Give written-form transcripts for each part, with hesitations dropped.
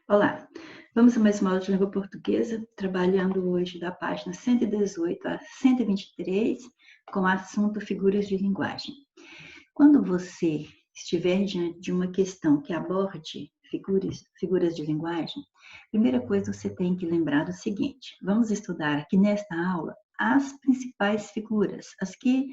Olá, vamos a mais uma aula de língua portuguesa, trabalhando hoje da página 118 a 123, com o assunto figuras de linguagem. Quando você estiver diante de uma questão que aborde figuras de linguagem, primeira coisa você tem que lembrar do seguinte: vamos estudar aqui nesta aula as principais figuras, as que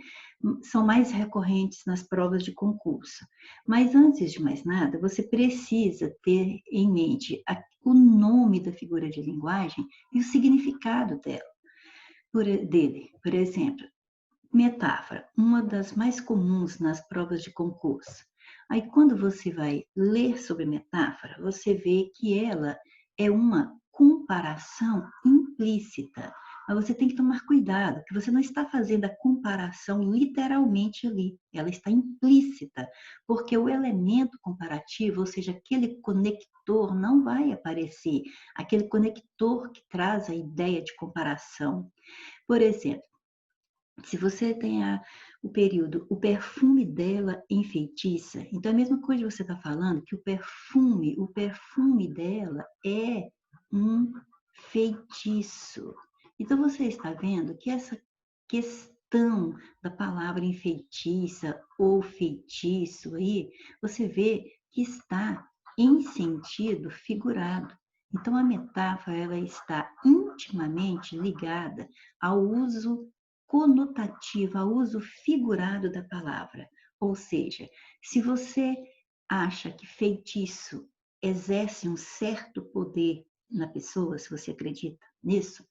são mais recorrentes nas provas de concurso. Mas antes de mais nada, você precisa ter em mente o nome da figura de linguagem e o significado dele. Por exemplo, metáfora, uma das mais comuns nas provas de concurso. Aí, quando você vai ler sobre metáfora, você vê que ela é uma comparação implícita. Mas você tem que tomar cuidado, que você não está fazendo a comparação literalmente ali. Ela está implícita, porque o elemento comparativo, ou seja, aquele conector, não vai aparecer. Aquele conector que traz a ideia de comparação. Por exemplo, se você tem o período, o perfume dela enfeitiça, então é a mesma coisa que você está falando, que o perfume dela é um feitiço. Então você está vendo que essa questão da palavra enfeitiça ou feitiço aí, você vê que está em sentido figurado. Então a metáfora ela está intimamente ligada ao uso conotativo, ao uso figurado da palavra. Ou seja, se você acha que feitiço exerce um certo poder na pessoa, se você acredita nisso,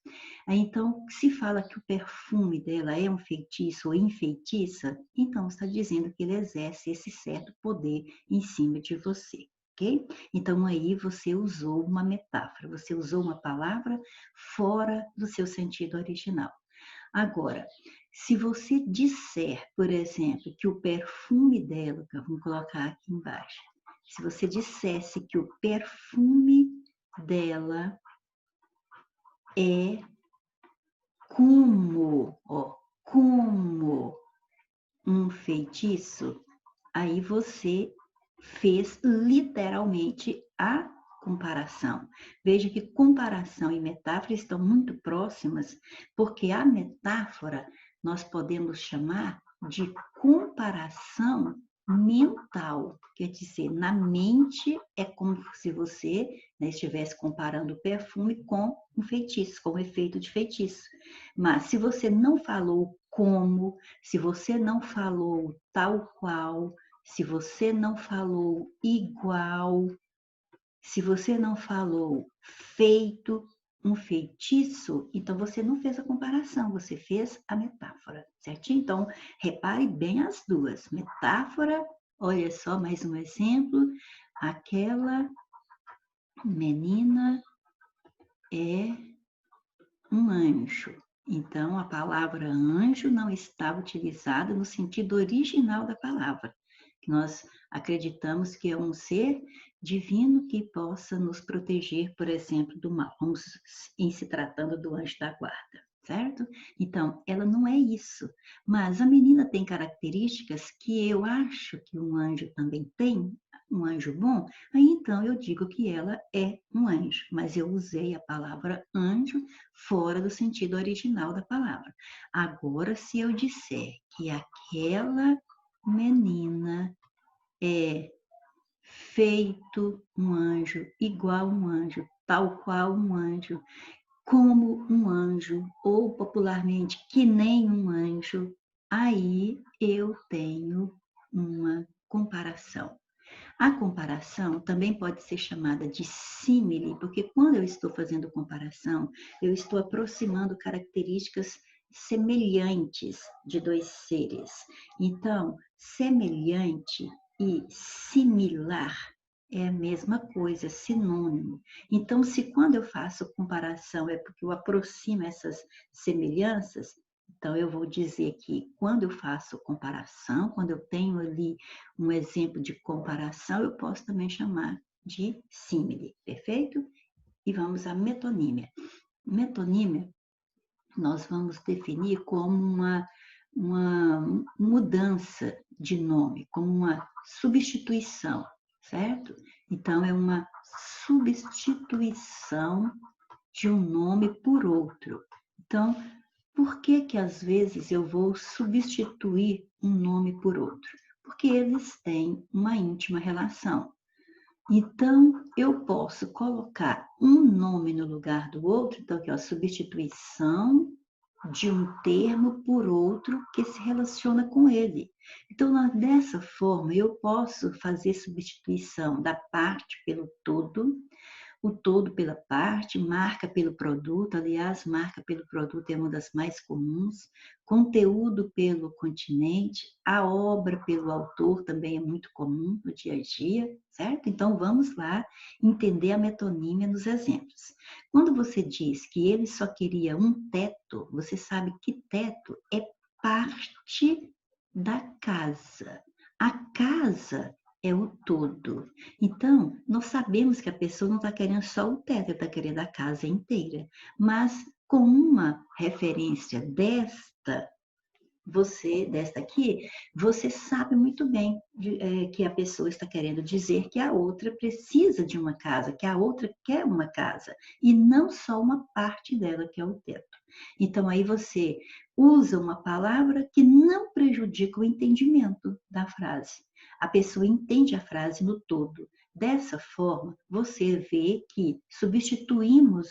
aí então se fala que o perfume dela é um feitiço ou enfeitiça, então está dizendo que ele exerce esse certo poder em cima de você. Ok? Então aí você usou uma metáfora, você usou uma palavra fora do seu sentido original. Agora, se você disser, por exemplo, que o perfume dela, vamos colocar aqui embaixo, se você dissesse que o perfume dela é como um feitiço, aí você fez literalmente a comparação. Veja que comparação e metáfora estão muito próximas, porque a metáfora nós podemos chamar de comparação mental. Quer dizer, na mente é como se você estivesse comparando o perfume com um feitiço, com o efeito de feitiço. Mas se você não falou como, se você não falou tal qual, se você não falou igual, se você não falou feito um feitiço, então você não fez a comparação, você fez a metáfora, certinho? Então, repare bem as duas. Metáfora, olha só mais um exemplo. Aquela menina é um anjo. Então, a palavra anjo não estava utilizada no sentido original da palavra. Nós acreditamos que é um ser divino que possa nos proteger, por exemplo, do mal. Vamos em se tratando do anjo da guarda, certo? Então, ela não é isso. Mas a menina tem características que eu acho que um anjo também tem, um anjo bom, aí então eu digo que ela é um anjo, mas eu usei a palavra anjo fora do sentido original da palavra. Agora, se eu disser que aquela menina é feito um anjo, igual um anjo, tal qual um anjo, como um anjo, ou popularmente que nem um anjo, aí eu tenho uma comparação. A comparação também pode ser chamada de símile, porque quando eu estou fazendo comparação, eu estou aproximando características semelhantes de dois seres. Então, semelhante e similar é a mesma coisa, sinônimo. Então, se quando eu faço comparação é porque eu aproximo essas semelhanças, então eu vou dizer que quando eu faço comparação, quando eu tenho ali um exemplo de comparação, eu posso também chamar de símile, perfeito? E vamos à metonímia. Metonímia, nós vamos definir como uma mudança de nome, como uma substituição, certo? Então, é uma substituição de um nome por outro. Então, por que que às vezes eu vou substituir um nome por outro? Porque eles têm uma íntima relação. Então, eu posso colocar um nome no lugar do outro, então aqui, ó, substituição de um termo por outro que se relaciona com ele. Então, dessa forma, eu posso fazer substituição da parte pelo todo, o todo pela parte, marca pelo produto, aliás, marca pelo produto é uma das mais comuns, conteúdo pelo continente, a obra pelo autor também é muito comum no dia a dia, certo? Então vamos lá entender a metonímia nos exemplos. Quando você diz que ele só queria um teto, você sabe que teto é parte da casa. A casa é o todo. Então, nós sabemos que a pessoa não está querendo só o teto, está querendo a casa inteira. Mas com uma referência desta aqui, você sabe muito bem que a pessoa está querendo dizer que a outra precisa de uma casa, que a outra quer uma casa, e não só uma parte dela, que é o teto. Então, aí você usa uma palavra que não prejudica o entendimento da frase. A pessoa entende a frase no todo. Dessa forma, você vê que substituímos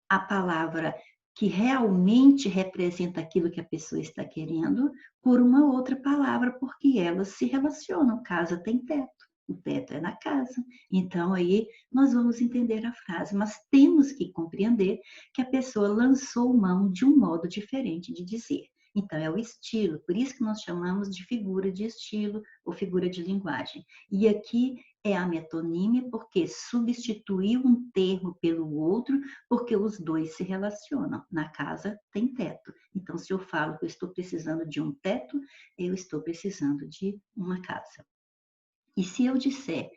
a palavra que realmente representa aquilo que a pessoa está querendo por uma outra palavra, porque elas se relacionam. Casa tem teto, o teto é na casa. Então, aí nós vamos entender a frase, mas temos que compreender que a pessoa lançou mão de um modo diferente de dizer. Então, é o estilo, por isso que nós chamamos de figura de estilo ou figura de linguagem. E aqui é a metonímia, porque substituiu um termo pelo outro, porque os dois se relacionam. Na casa tem teto. Então, se eu falo que eu estou precisando de um teto, eu estou precisando de uma casa. E se eu disser,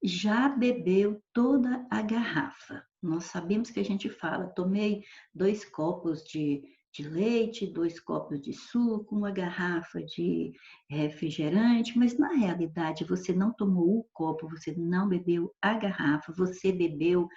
já bebeu toda a garrafa? Nós sabemos que a gente fala, tomei 2 copos de leite, 2 copos de suco, uma garrafa de refrigerante, mas na realidade você não tomou o copo, você não bebeu a garrafa, você bebeu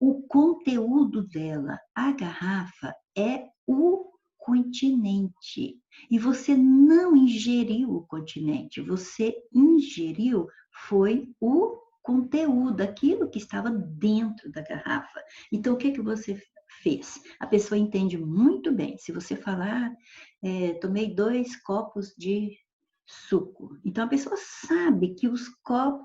o conteúdo dela. A garrafa é o continente. E você não ingeriu o continente, você ingeriu foi o conteúdo, aquilo que estava dentro da garrafa. Então, o que que você fez? A pessoa entende muito bem. Se você falar, tomei 2 copos de suco. Então a pessoa sabe que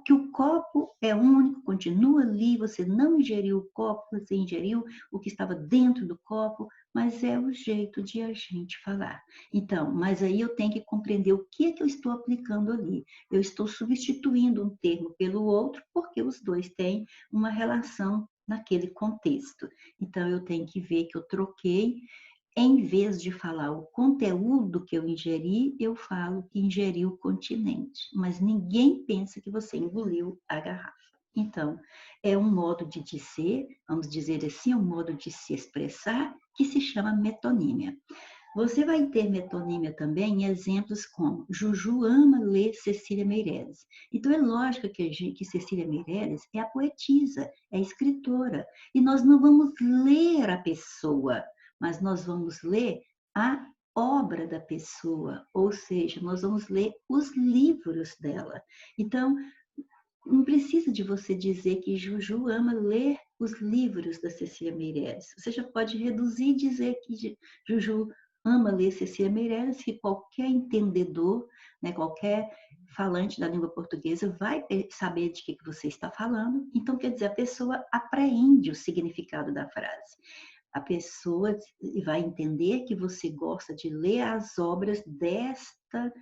que o copo é único, continua ali, você não ingeriu o copo, você ingeriu o que estava dentro do copo, mas é o jeito de a gente falar. Então, mas aí eu tenho que compreender o que é que eu estou aplicando ali. Eu estou substituindo um termo pelo outro, porque os dois têm uma relação naquele contexto. Então eu tenho que ver que eu troquei. Em vez de falar o conteúdo que eu ingeri, eu falo que ingeri o continente. Mas ninguém pensa que você engoliu a garrafa. Então, é um modo de dizer, vamos dizer assim, um modo de se expressar que se chama metonímia. Você vai ter metonímia também em exemplos como Juju ama ler Cecília Meirelles. Então, é lógico que Cecília Meirelles é a poetisa, é a escritora. E nós não vamos ler a pessoa, mas nós vamos ler a obra da pessoa, ou seja, nós vamos ler os livros dela. Então, não precisa de você dizer que Juju ama ler os livros da Cecília Meirelles. Você já pode reduzir e dizer que Juju ama ler Cecília Meirelles, que qualquer entendedor, né, qualquer falante da língua portuguesa vai saber de que você está falando. Então, quer dizer, a pessoa apreende o significado da frase. A pessoa vai entender que você gosta de ler as obras desta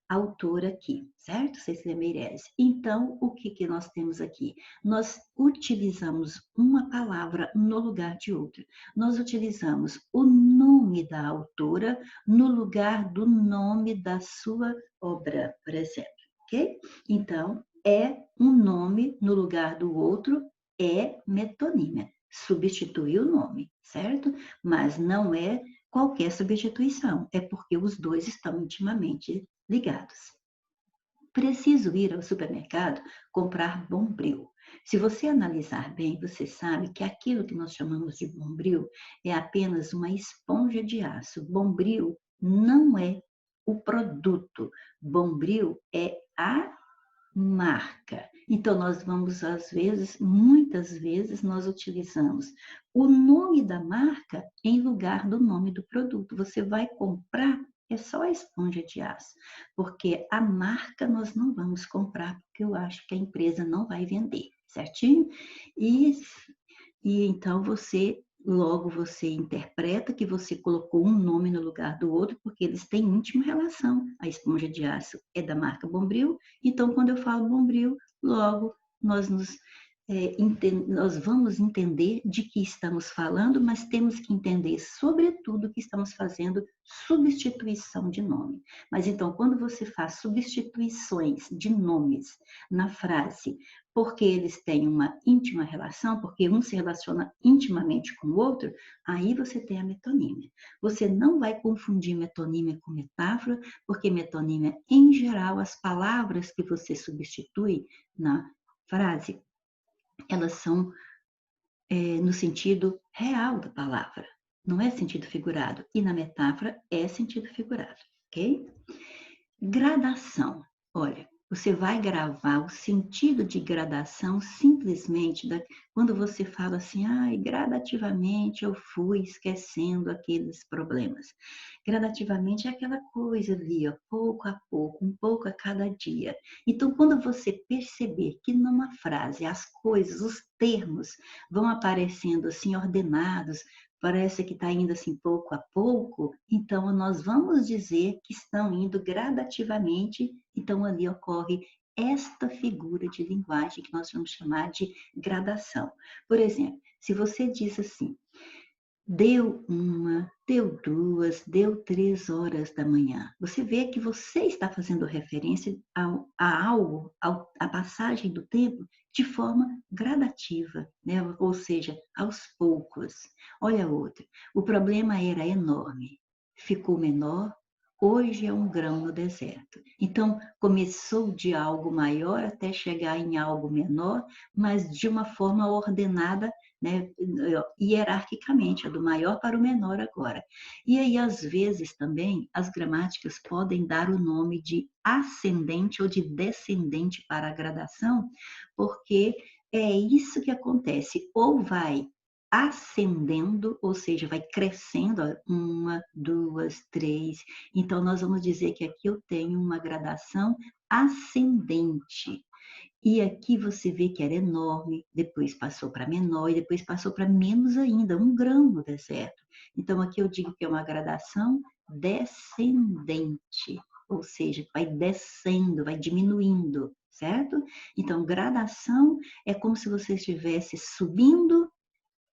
autora aqui, certo? Cecília Meirelles. Então, o que que nós temos aqui? Nós utilizamos uma palavra no lugar de outra. Nós utilizamos o nome da autora no lugar do nome da sua obra, por exemplo, ok? Então, é um nome no lugar do outro, é metonímia. Substituir o nome, certo? Mas não é qualquer substituição, é porque os dois estão intimamente ligados. Preciso ir ao supermercado comprar Bombril. Se você analisar bem, você sabe que aquilo que nós chamamos de bombril é apenas uma esponja de aço. Bombril não é o produto. Bombril é a marca. Então, nós vamos, às vezes, muitas vezes, nós utilizamos o nome da marca em lugar do nome do produto. Você vai comprar, é só a esponja de aço, porque a marca nós não vamos comprar, porque eu acho que a empresa não vai vender, certinho? E então logo você interpreta que você colocou um nome no lugar do outro, porque eles têm íntima relação. A esponja de aço é da marca Bombril, então quando eu falo Bombril, logo nós nós vamos entender de que estamos falando, mas temos que entender, sobretudo, que estamos fazendo substituição de nome. Mas então, quando você faz substituições de nomes na frase, porque eles têm uma íntima relação, porque um se relaciona intimamente com o outro, aí você tem a metonímia. Você não vai confundir metonímia com metáfora, porque metonímia, em geral, as palavras que você substitui na frase, elas são no sentido real da palavra, não é sentido figurado. E na metáfora é sentido figurado, ok? Gradação. Olha, você vai gravar o sentido de gradação simplesmente quando você fala assim, gradativamente eu fui esquecendo aqueles problemas. Gradativamente é aquela coisa ali, ó, pouco a pouco, um pouco a cada dia. Então, quando você perceber que numa frase as coisas, os termos vão aparecendo assim ordenados, parece que está indo assim pouco a pouco, então nós vamos dizer que estão indo gradativamente, então ali ocorre esta figura de linguagem que nós vamos chamar de gradação. Por exemplo, se você diz assim, deu 1, deu 2, deu 3 horas da manhã. Você vê que você está fazendo referência a algo, à passagem do tempo, de forma gradativa, né? Ou seja, aos poucos. Olha outra. O problema era enorme, ficou menor, hoje é um grão no deserto. Então, começou de algo maior até chegar em algo menor, mas de uma forma ordenada, né, hierarquicamente, do maior para o menor agora. E aí, às vezes, também, as gramáticas podem dar o nome de ascendente ou de descendente para a gradação, porque é isso que acontece, ou vai ascendendo, ou seja, vai crescendo, 1, 2, 3. Então, nós vamos dizer que aqui eu tenho uma gradação ascendente. E aqui você vê que era enorme, depois passou para menor e depois passou para menos ainda, 1 grão no deserto. Então, aqui eu digo que é uma gradação descendente, ou seja, vai descendo, vai diminuindo, certo? Então, gradação é como se você estivesse subindo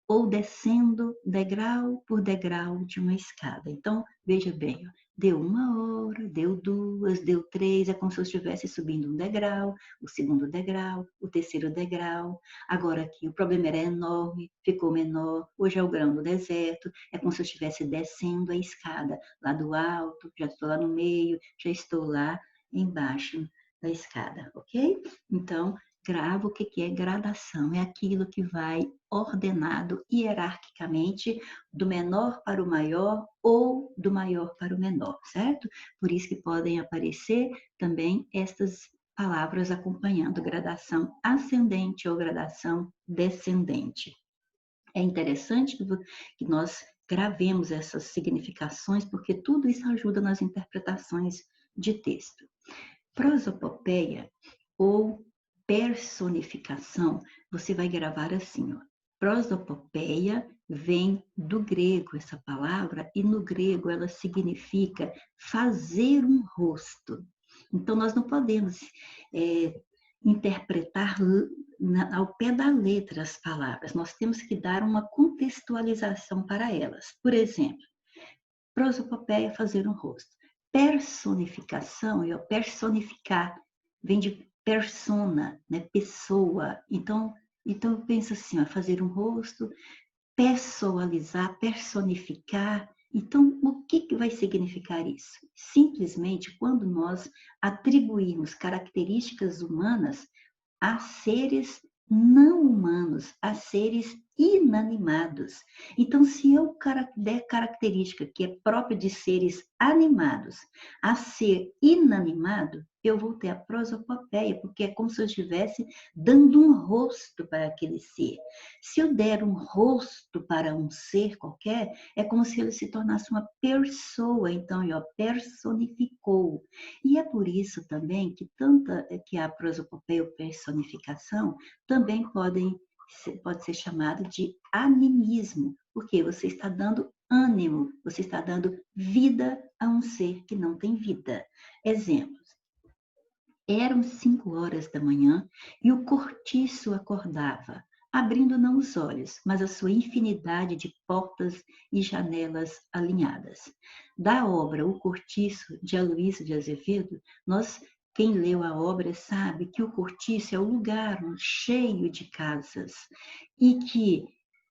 ou descendo degrau por degrau de uma escada. Então, veja bem, deu 1 hora, deu 2, deu 3, é como se eu estivesse subindo um degrau, o segundo degrau, o terceiro degrau. Agora aqui o problema era enorme, ficou menor, hoje é o grão do deserto, é como se eu estivesse descendo a escada, lá do alto, já estou lá no meio, já estou lá embaixo da escada, ok? Então, grava o que é gradação, é aquilo que vai ordenado hierarquicamente do menor para o maior ou do maior para o menor, certo? Por isso que podem aparecer também estas palavras acompanhando gradação ascendente ou gradação descendente. É interessante que nós gravemos essas significações, porque tudo isso ajuda nas interpretações de texto. Prosopopeia ou personificação, você vai gravar assim, ó. Prosopopeia vem do grego essa palavra, e no grego ela significa fazer um rosto. Então, nós não podemos interpretar ao pé da letra as palavras, nós temos que dar uma contextualização para elas. Por exemplo, prosopopeia, fazer um rosto. Personificação, eu personificar, vem de persona, né? Pessoa. Então eu penso assim, ó, fazer um rosto, pessoalizar, personificar. Então, o que vai significar isso? Simplesmente quando nós atribuímos características humanas a seres não humanos a seres inanimados. Então, se eu der característica que é própria de seres animados a ser inanimado, eu vou ter a prosopopeia, porque é como se eu estivesse dando um rosto para aquele ser. Se eu der um rosto para um ser qualquer, é como se ele se tornasse uma pessoa, então eu personificou. E é por isso também que a prosopopeia ou personificação também pode ser chamado de animismo, porque você está dando ânimo, você está dando vida a um ser que não tem vida. Exemplos. Eram 5 horas da manhã e o cortiço acordava, abrindo não os olhos, mas a sua infinidade de portas e janelas alinhadas. Da obra O Cortiço, de Aloysio de Azevedo, quem leu a obra sabe que o cortiço é o lugar cheio de casas e que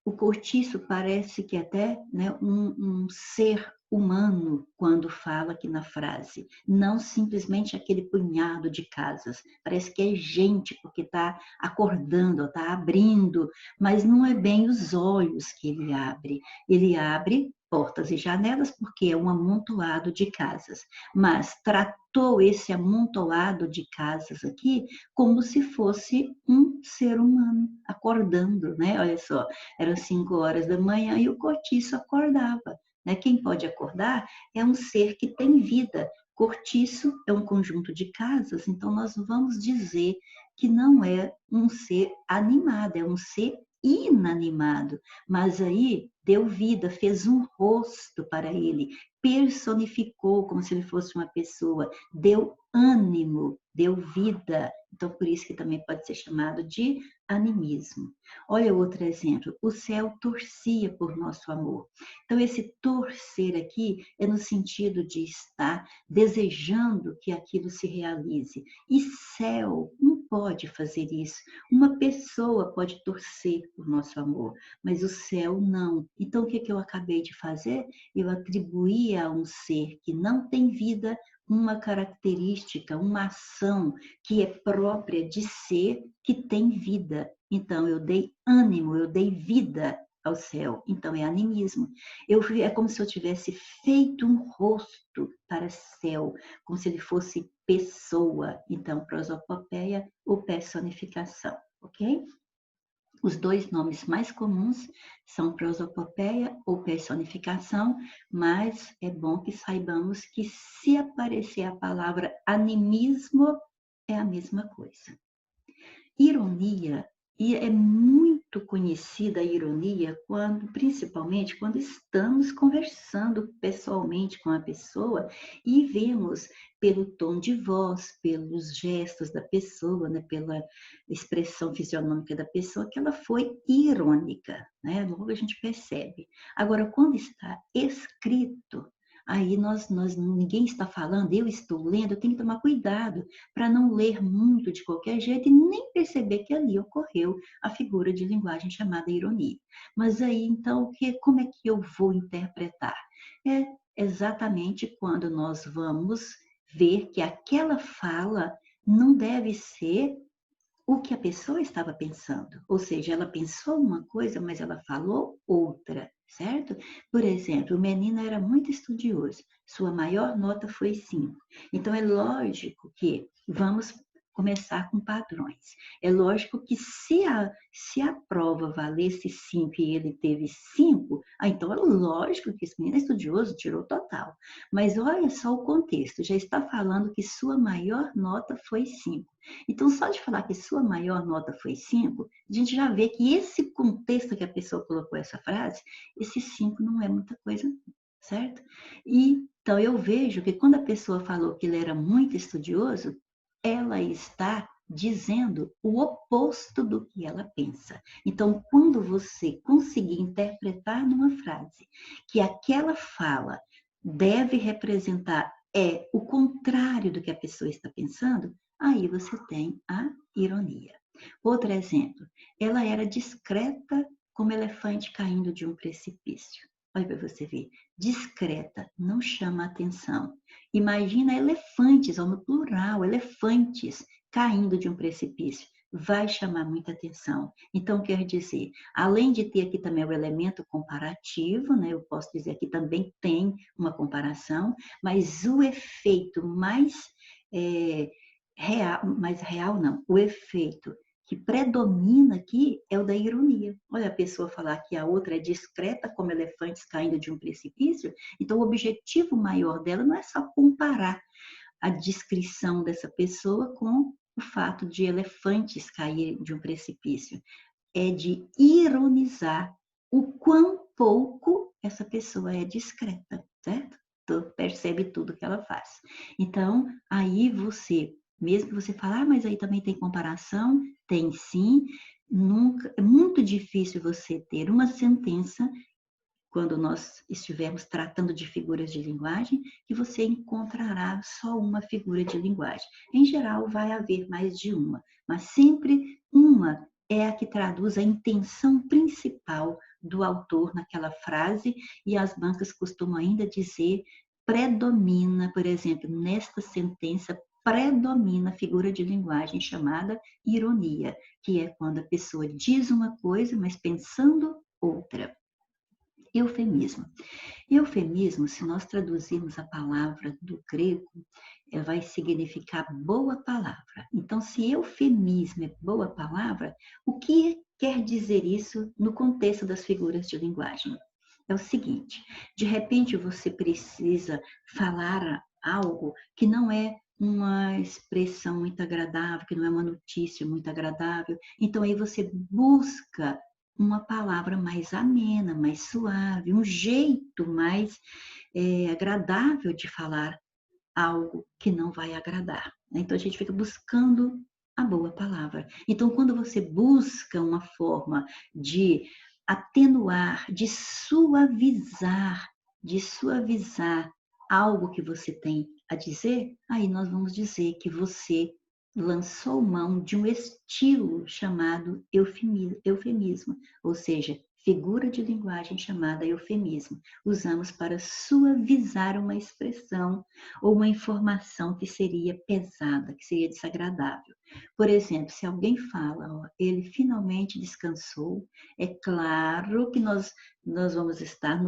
o cortiço parece que até, né, um ser humano quando fala aqui na frase, não simplesmente aquele punhado de casas. Parece que é gente porque está acordando, está abrindo, mas não é bem os olhos que ele abre. Ele abre portas e janelas porque é um amontoado de casas, mas tratou esse amontoado de casas aqui como se fosse um ser humano acordando, né? Olha só, eram 5 horas da manhã e o cortiço acordava. Né? Quem pode acordar é um ser que tem vida. Cortiço é um conjunto de casas, então nós vamos dizer que não é um ser animado, é um ser inanimado. Mas aí deu vida, fez um rosto para ele, personificou como se ele fosse uma pessoa, deu ânimo, deu vida. Então, por isso que também pode ser chamado de animismo. Olha outro exemplo. O céu torcia por nosso amor. Então, esse torcer aqui é no sentido de estar desejando que aquilo se realize. E céu não pode fazer isso. Uma pessoa pode torcer por nosso amor, mas o céu não. Então, o que eu acabei de fazer? Eu atribuí a um ser que não tem vida uma característica, uma ação que é própria de ser que tem vida. Então, eu dei ânimo, eu dei vida ao céu. Então, é animismo. É como se eu tivesse feito um rosto para céu, como se ele fosse pessoa. Então, prosopopeia ou personificação, ok? Os dois nomes mais comuns são prosopopeia ou personificação, mas é bom que saibamos que se aparecer a palavra animismo, é a mesma coisa. Ironia, e é muito conhecida a ironia principalmente quando estamos conversando pessoalmente com a pessoa e vemos pelo tom de voz, pelos gestos da pessoa, né, pela expressão fisionômica da pessoa, que ela foi irônica, né? Logo a gente percebe. Agora, quando está escrito, aí ninguém está falando, eu estou lendo, eu tenho que tomar cuidado para não ler muito de qualquer jeito e nem perceber que ali ocorreu a figura de linguagem chamada ironia. Mas aí, então, como é que eu vou interpretar? É exatamente quando nós vamos ver que aquela fala não deve ser o que a pessoa estava pensando. Ou seja, ela pensou uma coisa, mas ela falou outra, certo? Por exemplo, o menino era muito estudioso, sua maior nota foi 5. Então, é lógico que vamos começar com padrões. É lógico que se a prova valesse 5 e ele teve 5, então é lógico que esse menino é estudioso, tirou total. Mas olha só o contexto, já está falando que sua maior nota foi 5. Então, só de falar que sua maior nota foi 5, a gente já vê que esse contexto que a pessoa colocou essa frase, esse 5 não é muita coisa, certo? E, então, eu vejo que quando a pessoa falou que ele era muito estudioso, ela está dizendo o oposto do que ela pensa. Então, quando você conseguir interpretar numa frase que aquela fala deve representar o contrário do que a pessoa está pensando, aí você tem a ironia. Outro exemplo, ela era discreta como elefante caindo de um precipício. Olha para você ver, discreta, não chama atenção. Imagina elefantes, ou no plural, elefantes caindo de um precipício. vai chamar muita atenção. Então, quer dizer, além de ter aqui também o elemento comparativo, né? Eu posso dizer que também tem uma comparação, mas o efeito mais real não, o efeito que predomina aqui é o da ironia. Olha, a pessoa falar que a outra é discreta como elefantes caindo de um precipício, então o objetivo maior dela não é só comparar a descrição dessa pessoa com o fato de elefantes caírem de um precipício, é de ironizar o quão pouco essa pessoa é discreta, certo? Tu percebe tudo que ela faz. Então, aí você, mesmo que você fale, mas aí também tem comparação, tem sim, nunca, é muito difícil você ter uma sentença quando nós estivermos tratando de figuras de linguagem, que você encontrará só uma figura de linguagem. Em geral, vai haver mais de uma, mas sempre uma é a que traduz a intenção principal do autor naquela frase, e as bancas costumam ainda dizer predomina, por exemplo, nesta sentença, predomina a figura de linguagem chamada ironia, que é quando a pessoa diz uma coisa, mas pensando outra. Eufemismo. Eufemismo, se nós traduzirmos a palavra do grego, vai significar boa palavra. Então, se eufemismo é boa palavra, o que quer dizer isso no contexto das figuras de linguagem? É o seguinte, de repente você precisa falar algo que não é uma expressão muito agradável, que não é uma notícia muito agradável, então aí você busca uma palavra mais amena, mais suave, um jeito mais agradável de falar algo que não vai agradar. Então a gente fica buscando a boa palavra. Então quando você busca uma forma de atenuar, de suavizar algo que você tem a dizer, aí nós vamos dizer que você lançou mão de um estilo chamado eufemismo, ou seja, figura de linguagem chamada eufemismo. Usamos para suavizar uma expressão ou uma informação que seria pesada, que seria desagradável. Por exemplo, se alguém fala, ó, ele finalmente descansou, é claro que nós vamos estar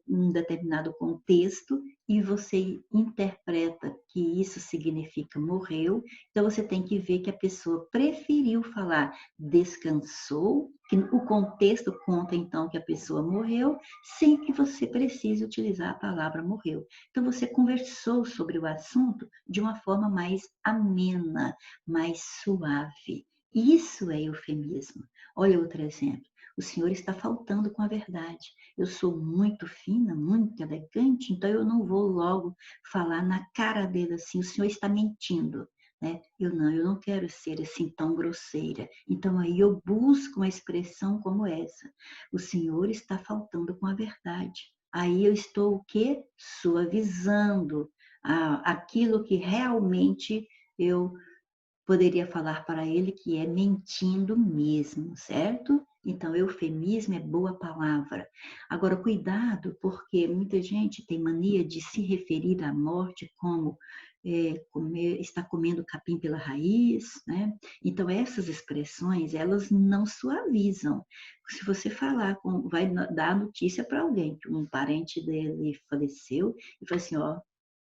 num determinado contexto e você interpreta que isso significa morreu, então você tem que ver que a pessoa preferiu falar descansou, que o contexto conta então que a pessoa morreu, sem que você precise utilizar a palavra morreu. Então você conversou sobre o assunto de uma forma mais amena, mais suave. Isso é eufemismo. Olha outro exemplo. O senhor está faltando com a verdade. Eu sou muito fina, muito elegante, então eu não vou logo falar na cara dele assim, o senhor está mentindo. Né? Eu não quero ser assim tão grosseira. Então aí eu busco uma expressão como essa. O senhor está faltando com a verdade. Aí eu estou o quê? Suavizando aquilo que realmente eu poderia falar para ele que é mentindo mesmo, certo? Então, eufemismo é boa palavra. Agora, cuidado, porque muita gente tem mania de se referir à morte como está comendo capim pela raiz, né? Então, essas expressões, elas não suavizam. Se você falar, vai dar notícia para alguém que um parente dele faleceu e fala assim, ó,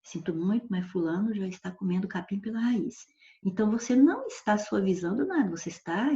sinto muito, mas fulano já está comendo capim pela raiz. Então você não está suavizando nada, você está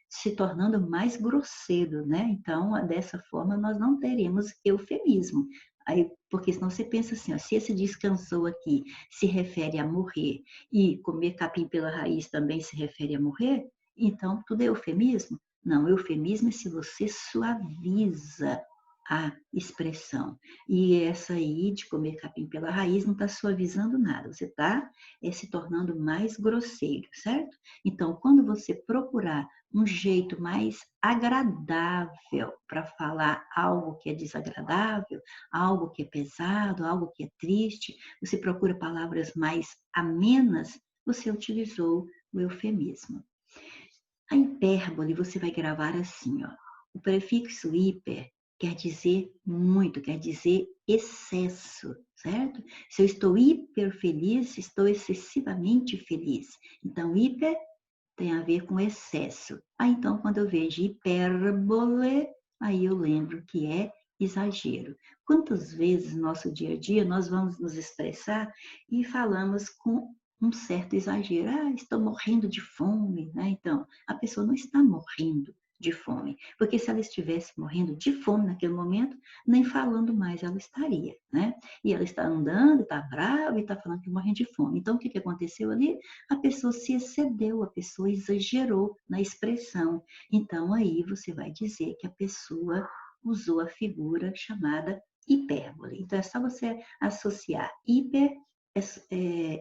se tornando mais grosseiro, né? Então, dessa forma, nós não teremos eufemismo. Aí, porque senão você pensa assim, ó, se esse descansou aqui se refere a morrer e comer capim pela raiz também se refere a morrer, então tudo é eufemismo? Não, eufemismo é se você suaviza a expressão. E essa aí de comer capim pela raiz não está suavizando nada, você está se tornando mais grosseiro, certo? Então, quando você procurar um jeito mais agradável para falar algo que é desagradável, algo que é pesado, algo que é triste, você procura palavras mais amenas, você utilizou o eufemismo. A hipérbole você vai gravar assim, ó. O prefixo hiper quer dizer muito, quer dizer excesso, certo? Se eu estou hiper feliz, estou excessivamente feliz. Então, hiper tem a ver com excesso. Aí, então, quando eu vejo hipérbole, aí eu lembro que é exagero. Quantas vezes no nosso dia a dia nós vamos nos expressar e falamos com um certo exagero? Ah, estou morrendo de fome, né? Então, a pessoa não está morrendo de fome, porque se ela estivesse morrendo de fome naquele momento, nem falando mais ela estaria, né? E ela está andando, está brava e está falando que morrendo de fome. Então, o que aconteceu ali? A pessoa se excedeu, a pessoa exagerou na expressão. Então, aí você vai dizer que a pessoa usou a figura chamada hipérbole. Então, é só você associar hiper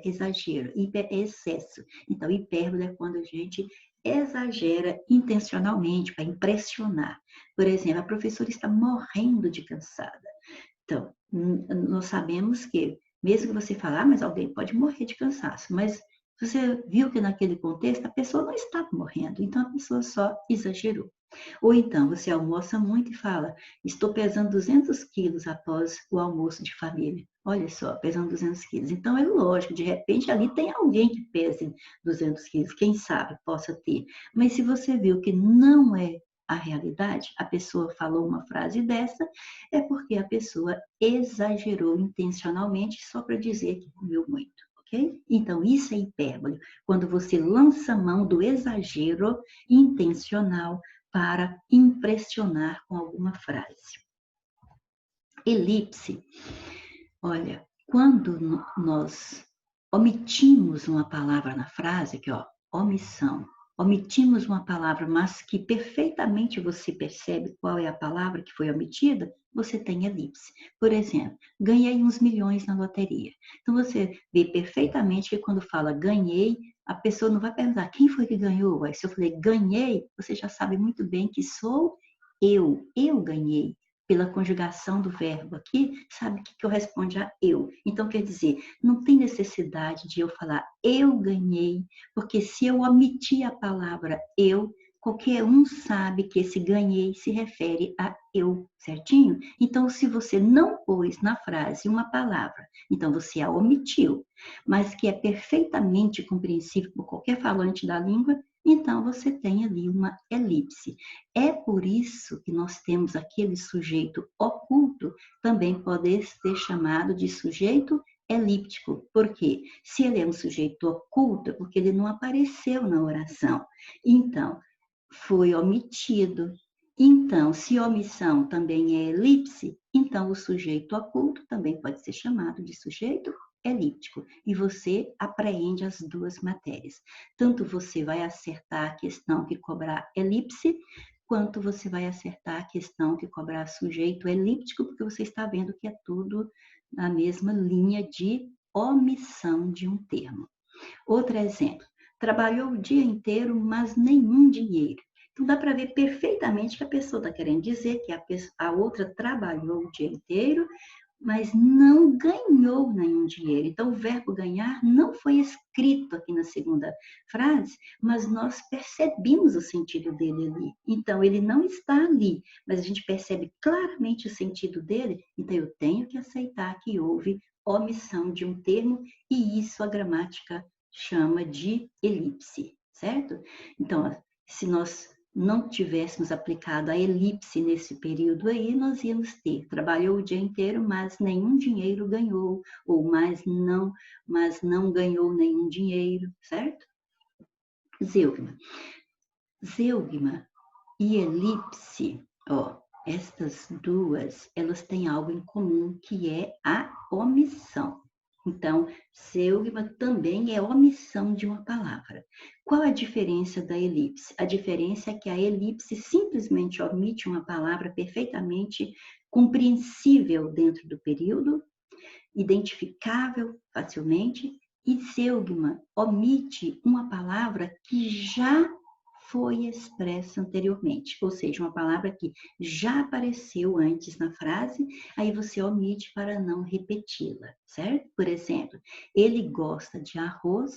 exagero, hiper é excesso. Então, hipérbole é quando a gente exagera intencionalmente para impressionar. Por exemplo, a professora está morrendo de cansada. Então, nós sabemos que, mesmo que você falar, mas alguém pode morrer de cansaço, mas você viu que naquele contexto a pessoa não estava morrendo, então a pessoa só exagerou. Ou então, você almoça muito e fala, estou pesando 200 quilos após o almoço de família. Olha só, pesando 200 quilos. Então, é lógico, de repente ali tem alguém que pese 200 quilos, quem sabe possa ter. Mas se você viu que não é a realidade, a pessoa falou uma frase dessa, é porque a pessoa exagerou intencionalmente só para dizer que comeu muito. Okay? Então, isso é hipérbole, quando você lança mão do exagero intencional para impressionar com alguma frase. Elipse. Olha, quando nós omitimos uma palavra na frase, aqui ó, omissão, omitimos uma palavra, mas que perfeitamente você percebe qual é a palavra que foi omitida, você tem elipse. Por exemplo, ganhei uns milhões na loteria. Então você vê perfeitamente que quando fala ganhei, a pessoa não vai perguntar quem foi que ganhou. Aí, se eu falei ganhei, você já sabe muito bem que sou eu ganhei. Pela conjugação do verbo aqui, sabe o que corresponde a eu. Então, quer dizer, não tem necessidade de eu falar eu ganhei, porque se eu omitir a palavra eu, qualquer um sabe que esse ganhei se refere a eu, certinho? Então, se você não pôs na frase uma palavra, então você a omitiu, mas que é perfeitamente compreensível por qualquer falante da língua, então você tem ali uma elipse. É por isso que nós temos aquele sujeito oculto, também pode ser chamado de sujeito elíptico. Por quê? Se ele é um sujeito oculto, é porque ele não apareceu na oração. Então, foi omitido. Então, se omissão também é elipse, então o sujeito oculto também pode ser chamado de sujeito elíptico. E você apreende as duas matérias. Tanto você vai acertar a questão que cobrar elipse, quanto você vai acertar a questão que cobrar sujeito elíptico, porque você está vendo que é tudo na mesma linha de omissão de um termo. Outro exemplo, trabalhou o dia inteiro, mas nenhum dinheiro. Então dá para ver perfeitamente que a pessoa está querendo dizer que a outra trabalhou o dia inteiro, mas não ganhou nenhum dinheiro. Então, o verbo ganhar não foi escrito aqui na segunda frase, mas nós percebemos o sentido dele ali. Então, ele não está ali, mas a gente percebe claramente o sentido dele. Então, eu tenho que aceitar que houve omissão de um termo, e isso a gramática chama de elipse, certo? Então, se nós não tivéssemos aplicado a elipse nesse período aí, nós íamos ter, trabalhou o dia inteiro, mas nenhum dinheiro ganhou, ou mas não ganhou nenhum dinheiro, certo? Zeugma. Zeugma e elipse, ó, estas duas, elas têm algo em comum, que é a omissão. Então, zeugma também é omissão de uma palavra. Qual a diferença da elipse? A diferença é que a elipse simplesmente omite uma palavra perfeitamente compreensível dentro do período, identificável facilmente, e zeugma omite uma palavra que já foi expressa anteriormente, ou seja, uma palavra que já apareceu antes na frase, aí você omite para não repeti-la, certo? Por exemplo, ele gosta de arroz,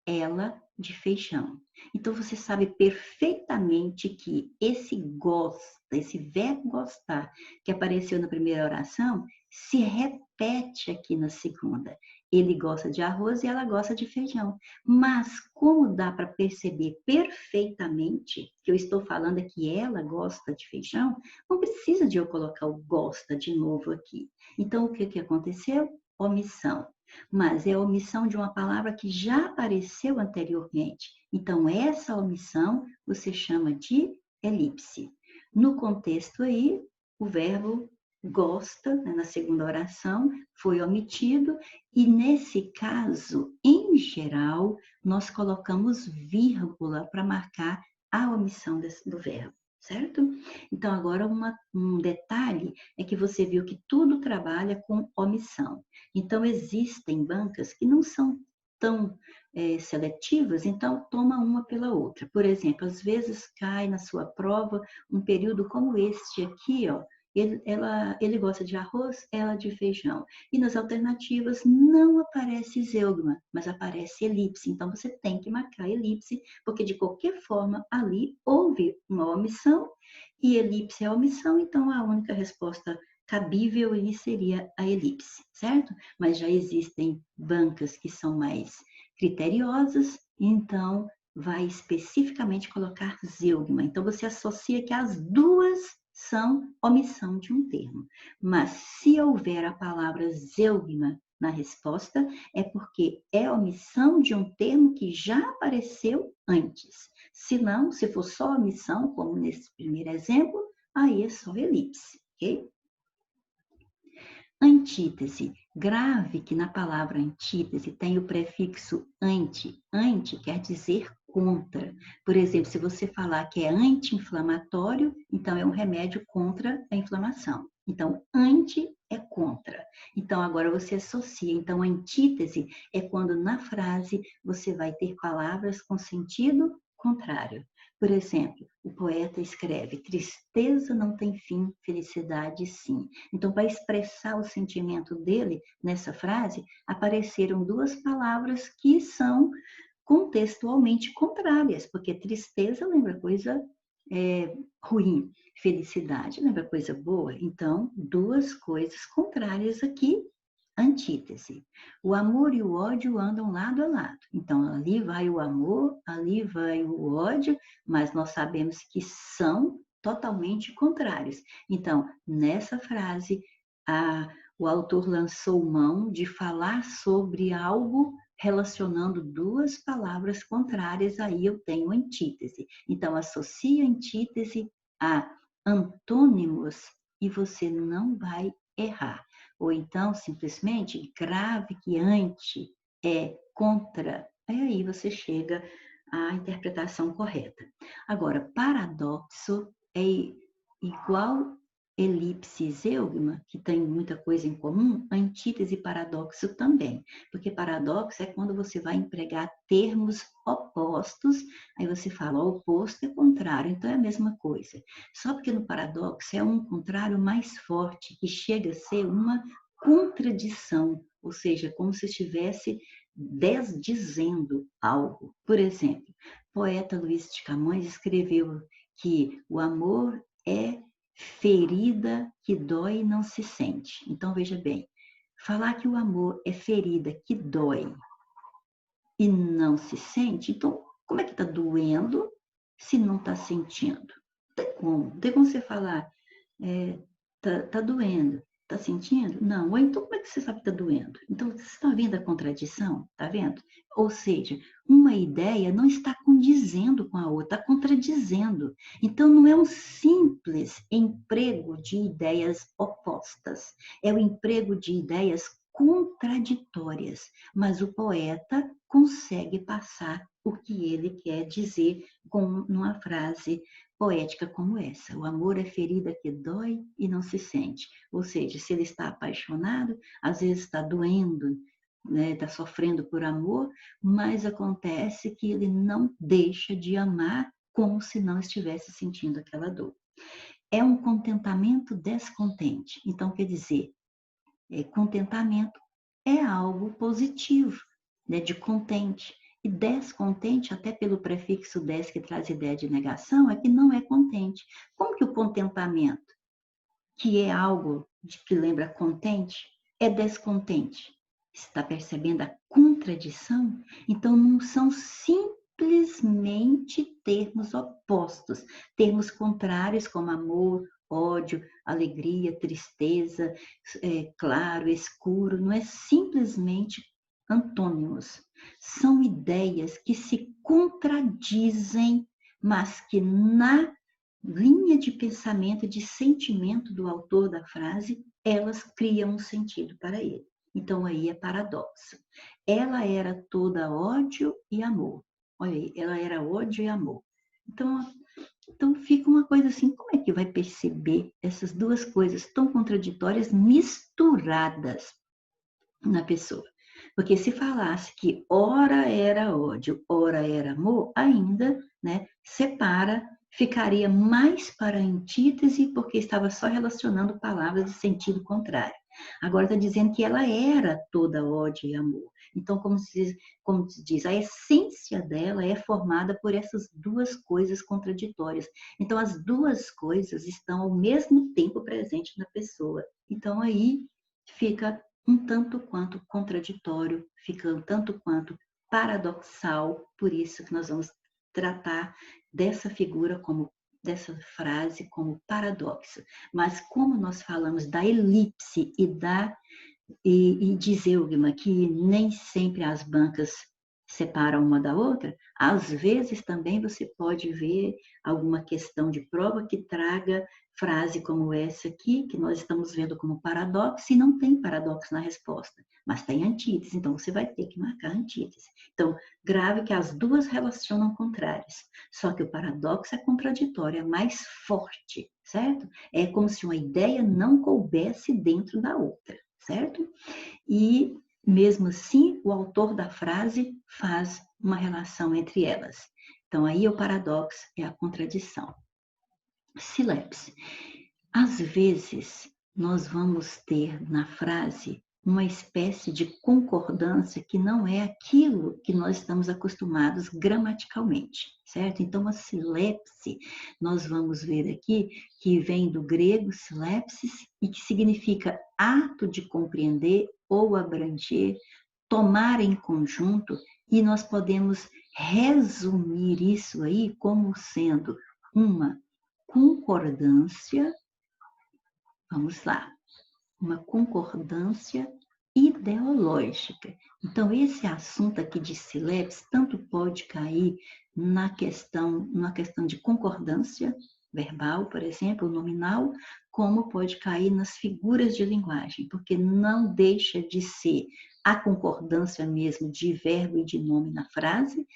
ela de feijão. Então você sabe perfeitamente que esse gosta, esse verbo gostar, que apareceu na primeira oração, se repete aqui na segunda. ele gosta de arroz e ela gosta de feijão. Mas como dá para perceber perfeitamente que eu estou falando é que ela gosta de feijão, não precisa de eu colocar o gosta de novo aqui. Então, o que aconteceu? Omissão. Mas é a omissão de uma palavra que já apareceu anteriormente. Então, essa omissão você chama de elipse. No contexto aí, o verbo gosta, né, na segunda oração, foi omitido, e nesse caso, em geral, nós colocamos vírgula para marcar a omissão do verbo, certo? Então, agora um detalhe é que você viu que tudo trabalha com omissão. Então, existem bancas que não são tão seletivas, então toma uma pela outra. Por exemplo, às vezes cai na sua prova um período como este aqui, ó, ele gosta de arroz, ela de feijão. E nas alternativas não aparece zeugma, mas aparece elipse. Então você tem que marcar elipse, porque de qualquer forma ali houve uma omissão, e elipse é omissão, então a única resposta cabível ali seria a elipse, certo? Mas já existem bancas que são mais criteriosas, então vai especificamente colocar zeugma. Então você associa que as duas são omissão de um termo. Mas se houver a palavra zeugma na resposta, é porque é omissão de um termo que já apareceu antes. Se não, se for só omissão, como nesse primeiro exemplo, aí é só elipse, ok? Antítese. Grave que na palavra antítese tem o prefixo anti. Anti quer dizer contra. Por exemplo, se você falar que é anti-inflamatório, então é um remédio contra a inflamação. Então, anti é contra. Então, agora você associa. Então, antítese é quando na frase você vai ter palavras com sentido contrário. Por exemplo, o poeta escreve: tristeza não tem fim, felicidade sim. Então, para expressar o sentimento dele nessa frase, apareceram duas palavras que são contextualmente contrárias, porque tristeza lembra coisa ruim, felicidade lembra coisa boa. Então, duas coisas contrárias aqui, antítese. O amor e o ódio andam lado a lado. Então, ali vai o amor, ali vai o ódio, mas nós sabemos que são totalmente contrários. Então, nessa frase, o autor lançou mão de falar sobre algo relacionando duas palavras contrárias, aí eu tenho antítese. Então, associa antítese a antônimos e você não vai errar. Ou então, simplesmente, grave que anti é contra. Aí você chega à interpretação correta. Agora, paradoxo é igual elipse e zeugma, que tem muita coisa em comum, antítese e paradoxo também. Porque paradoxo é quando você vai empregar termos opostos, aí você fala, o oposto é contrário, então é a mesma coisa. Só porque no paradoxo é um contrário mais forte, que chega a ser uma contradição, ou seja, como se estivesse desdizendo algo. Por exemplo, o poeta Luís de Camões escreveu que o amor é ferida que dói e não se sente. Então, veja bem, falar que o amor é ferida que dói e não se sente, então, como é que está doendo se não está sentindo? Não tem como você falar, tá doendo, tá sentindo? Não. Ou então, como é que você sabe que tá doendo? Então, você está vendo a contradição? Tá vendo? Ou seja, uma ideia não está condizendo com a outra, está contradizendo. Então, não é um simples emprego de ideias opostas, é o emprego de ideias contraditórias, mas o poeta consegue passar o que ele quer dizer com uma frase poética como essa. O amor é ferida que dói e não se sente. Ou seja, se ele está apaixonado, às vezes está doendo, né, está sofrendo por amor, mas acontece que ele não deixa de amar como se não estivesse sentindo aquela dor. É um contentamento descontente. Então, quer dizer, contentamento é algo positivo, né, de contente. E descontente, até pelo prefixo des, que traz ideia de negação, é que não é contente. Como que o contentamento, que é algo que lembra contente, é descontente? Está percebendo a contradição? Então, não são simplesmente termos opostos, termos contrários como amor, ódio, alegria, tristeza, claro, escuro, não é simplesmente antônimos. São ideias que se contradizem, mas que na linha de pensamento, de sentimento do autor da frase, elas criam um sentido para ele. Então aí é paradoxo. Ela era toda ódio e amor. Olha aí, ela era ódio e amor. Então fica uma coisa assim, como é que vai perceber essas duas coisas tão contraditórias misturadas na pessoa? Porque se falasse que ora era ódio, ora era amor, ainda, né, separa, ficaria mais para a antítese, porque estava só relacionando palavras de sentido contrário. Agora está dizendo que ela era toda ódio e amor. Então, como se diz, a essência dela é formada por essas duas coisas contraditórias. Então, as duas coisas estão ao mesmo tempo presentes na pessoa. Então, aí fica um tanto quanto contraditório, fica um tanto quanto paradoxal, por isso que nós vamos tratar dessa figura dessa frase como paradoxo. Mas como nós falamos da elipse e de Zeugma, que nem sempre as bancas separam uma da outra, às vezes também você pode ver alguma questão de prova que traga frase como essa aqui, que nós estamos vendo como paradoxo, e não tem paradoxo na resposta, mas tem antítese, então você vai ter que marcar antítese. Então, grave que as duas relacionam contrários, só que o paradoxo é contraditório, é mais forte, certo? É como se uma ideia não coubesse dentro da outra, certo? E, mesmo assim, o autor da frase faz uma relação entre elas. Então, aí o paradoxo é a contradição. Silepse. Às vezes, nós vamos ter na frase uma espécie de concordância que não é aquilo que nós estamos acostumados gramaticalmente, certo? Então, a silepse, nós vamos ver aqui que vem do grego silepsis e que significa ato de compreender ou abranger, tomar em conjunto, e nós podemos resumir isso aí como sendo uma concordância, vamos lá, uma concordância ideológica. Então, esse assunto aqui de silepse tanto pode cair na questão de concordância verbal, por exemplo, nominal, como pode cair nas figuras de linguagem, porque não deixa de ser a concordância mesmo de verbo e de nome na frase,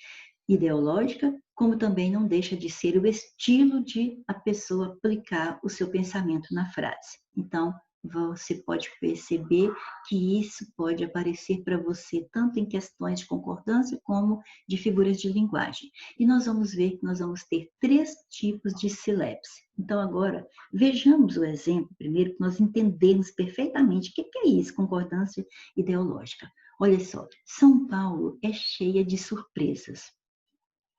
ideológica, como também não deixa de ser o estilo de a pessoa aplicar o seu pensamento na frase. Então, você pode perceber que isso pode aparecer para você tanto em questões de concordância como de figuras de linguagem. E nós vamos ver que nós vamos ter 3 tipos de silepse. Então, agora, vejamos o exemplo primeiro, que nós entendemos perfeitamente o que é isso, concordância ideológica. Olha só, São Paulo é cheia de surpresas.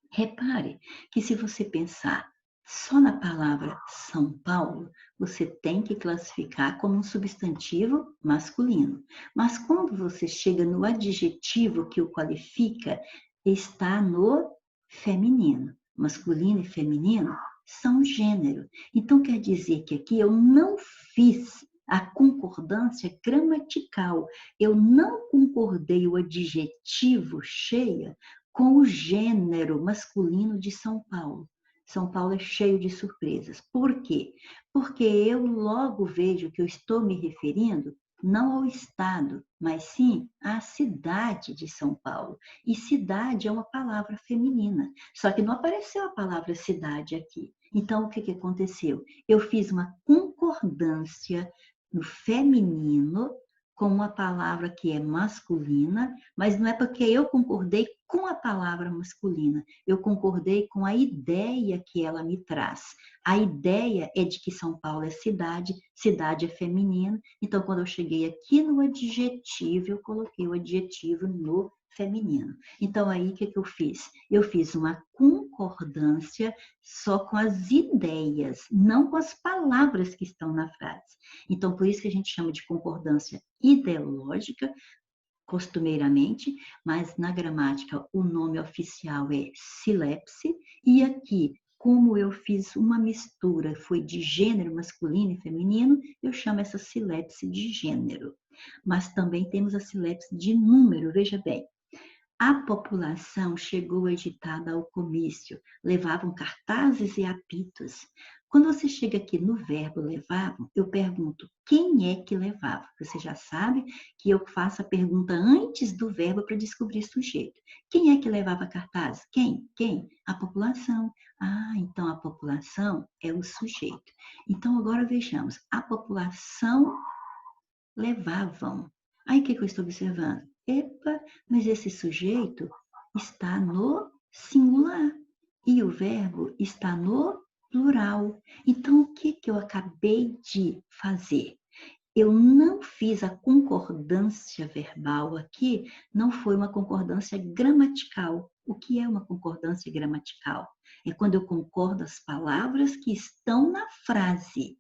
Repare que se você pensar só na palavra São Paulo, você tem que classificar como um substantivo masculino. Mas quando você chega no adjetivo que o qualifica, está no feminino. Masculino e feminino são gênero. Então quer dizer que aqui eu não fiz a concordância gramatical. Eu não concordei o adjetivo cheia com o gênero masculino de São Paulo. São Paulo é cheio de surpresas. Por quê? Porque eu logo vejo que eu estou me referindo não ao estado, mas sim à cidade de São Paulo. E cidade é uma palavra feminina. Só que não apareceu a palavra cidade aqui. Então, o que aconteceu? Eu fiz uma concordância no feminino com uma palavra que é masculina, mas não é porque eu concordei com a palavra masculina, eu concordei com a ideia que ela me traz. A ideia é de que São Paulo é cidade, cidade é feminino, então quando eu cheguei aqui no adjetivo, eu coloquei o adjetivo no feminino. Então aí o que eu fiz? Eu fiz uma concordância só com as ideias, não com as palavras que estão na frase. Então por isso que a gente chama de concordância ideológica, costumeiramente, mas na gramática o nome oficial é silepse, e aqui, como eu fiz uma mistura, foi de gênero masculino e feminino, eu chamo essa silepse de gênero. Mas também temos a silepse de número, veja bem. A população chegou agitada ao comício, levavam cartazes e apitos. Quando você chega aqui no verbo levavam, eu pergunto quem é que levava. Você já sabe que eu faço a pergunta antes do verbo para descobrir sujeito. Quem é que levava cartazes? Quem? Quem? A população. Ah, então a população é o sujeito. Então agora vejamos. A população levavam. Aí o que eu estou observando? Epa, mas esse sujeito está no singular e o verbo está no plural. Então, o que eu acabei de fazer? Eu não fiz a concordância verbal aqui, não foi uma concordância gramatical. O que é uma concordância gramatical? É quando eu concordo as palavras que estão na frase.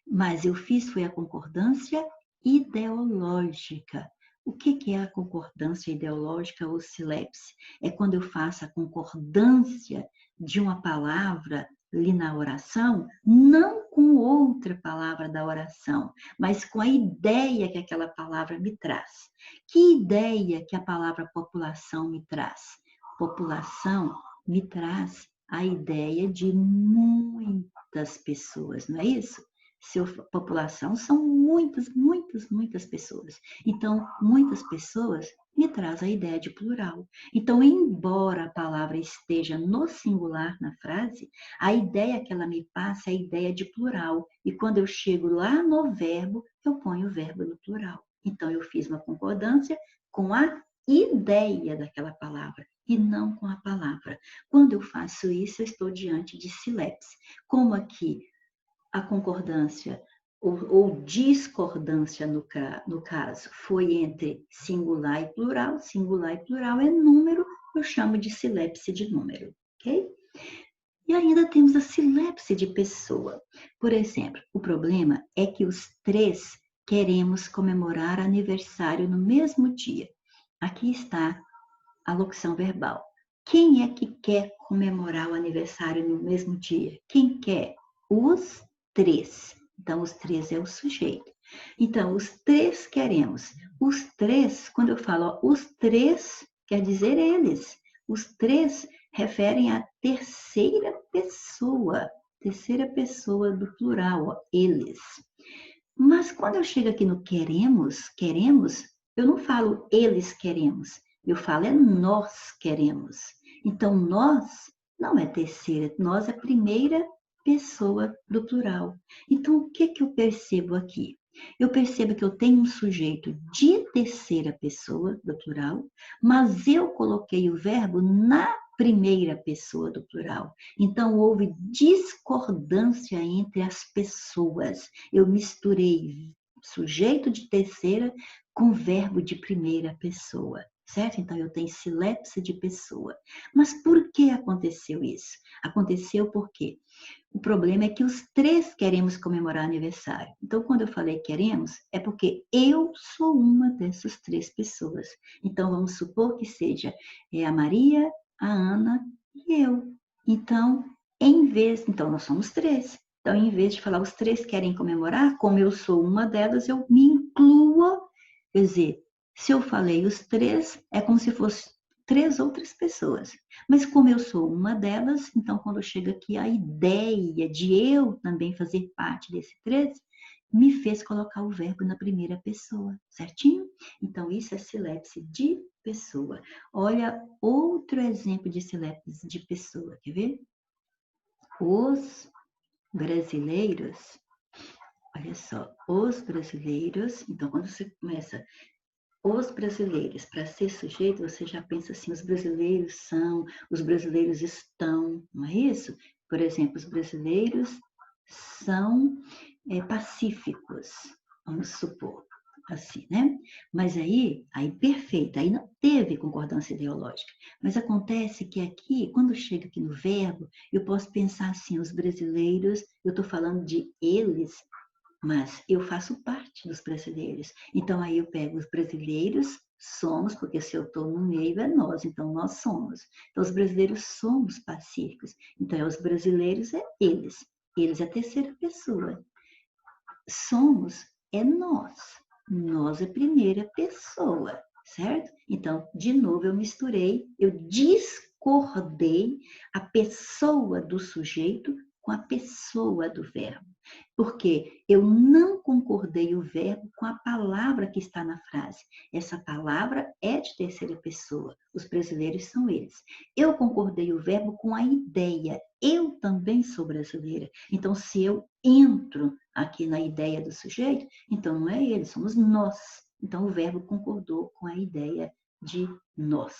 Mas eu fiz foi a concordância ideológica. O que é a concordância ideológica ou silepse? É quando eu faço a concordância de uma palavra ali na oração, não com outra palavra da oração, mas com a ideia que aquela palavra me traz. Que ideia que a palavra população me traz? População me traz a ideia de muitas pessoas, não é isso? População são muitas pessoas. Então, muitas pessoas me traz a ideia de plural. Então, embora a palavra esteja no singular na frase, a ideia que ela me passa é a ideia de plural. E quando eu chego lá no verbo, eu ponho o verbo no plural. Então, eu fiz uma concordância com a ideia daquela palavra e não com a palavra. Quando eu faço isso, eu estou diante de silepse. Como aqui a concordância ou discordância no caso foi entre singular e plural é número, eu chamo de silepse de número, ok? E ainda temos a silepse de pessoa. Por exemplo, o problema é que os três queremos comemorar aniversário no mesmo dia. Aqui está a locução verbal. Quem é que quer comemorar o aniversário no mesmo dia? Quem quer? Os três. Então, os três é o sujeito. Então, os três queremos. Os três, quando eu falo os três, quer dizer eles. Os três referem à terceira pessoa do plural, eles. Mas quando eu chego aqui no queremos, eu não falo eles queremos, eu falo é nós queremos. Então, nós não é terceira, nós é primeira pessoa do plural. Então, o que eu percebo aqui? Eu percebo que eu tenho um sujeito de terceira pessoa do plural, mas eu coloquei o verbo na primeira pessoa do plural. Então, houve discordância entre as pessoas. Eu misturei sujeito de terceira com verbo de primeira pessoa, certo? Então, eu tenho silepse de pessoa. Mas por que aconteceu isso? Aconteceu porque o problema é que os três queremos comemorar aniversário. Então, quando eu falei queremos, é porque eu sou uma dessas três pessoas. Então, vamos supor que seja a Maria, a Ana e eu. Então, então nós somos três. Então, em vez de falar os três querem comemorar, como eu sou uma delas, eu me incluo. Quer dizer, se eu falei os três, é como se fosse três outras pessoas. Mas como eu sou uma delas, então quando chega aqui a ideia de eu também fazer parte desse três, me fez colocar o verbo na primeira pessoa, certinho? Então isso é silepse de pessoa. Olha outro exemplo de silepse de pessoa, quer ver? Os brasileiros, olha só, os brasileiros, então quando você começa os brasileiros, para ser sujeito, você já pensa assim, os brasileiros são, os brasileiros estão, não é isso? Por exemplo, os brasileiros são pacíficos, vamos supor, assim, né? Mas aí perfeito, aí não teve concordância ideológica. Mas acontece que aqui, quando chega aqui no verbo, eu posso pensar assim, os brasileiros, eu estou falando de eles, mas eu faço parte dos brasileiros. Então, aí eu pego os brasileiros, somos, porque se eu estou no meio é nós, então nós somos. Então, os brasileiros somos pacíficos. Então, os brasileiros é eles. Eles é a terceira pessoa. Somos é nós. Nós é a primeira pessoa, certo? Então, de novo, eu misturei, eu discordei a pessoa do sujeito com a pessoa do verbo. Porque eu não concordei o verbo com a palavra que está na frase. Essa palavra é de terceira pessoa. Os brasileiros são eles. Eu concordei o verbo com a ideia. Eu também sou brasileira. Então, se eu entro aqui na ideia do sujeito, então não é ele, somos nós. Então, o verbo concordou com a ideia de nós.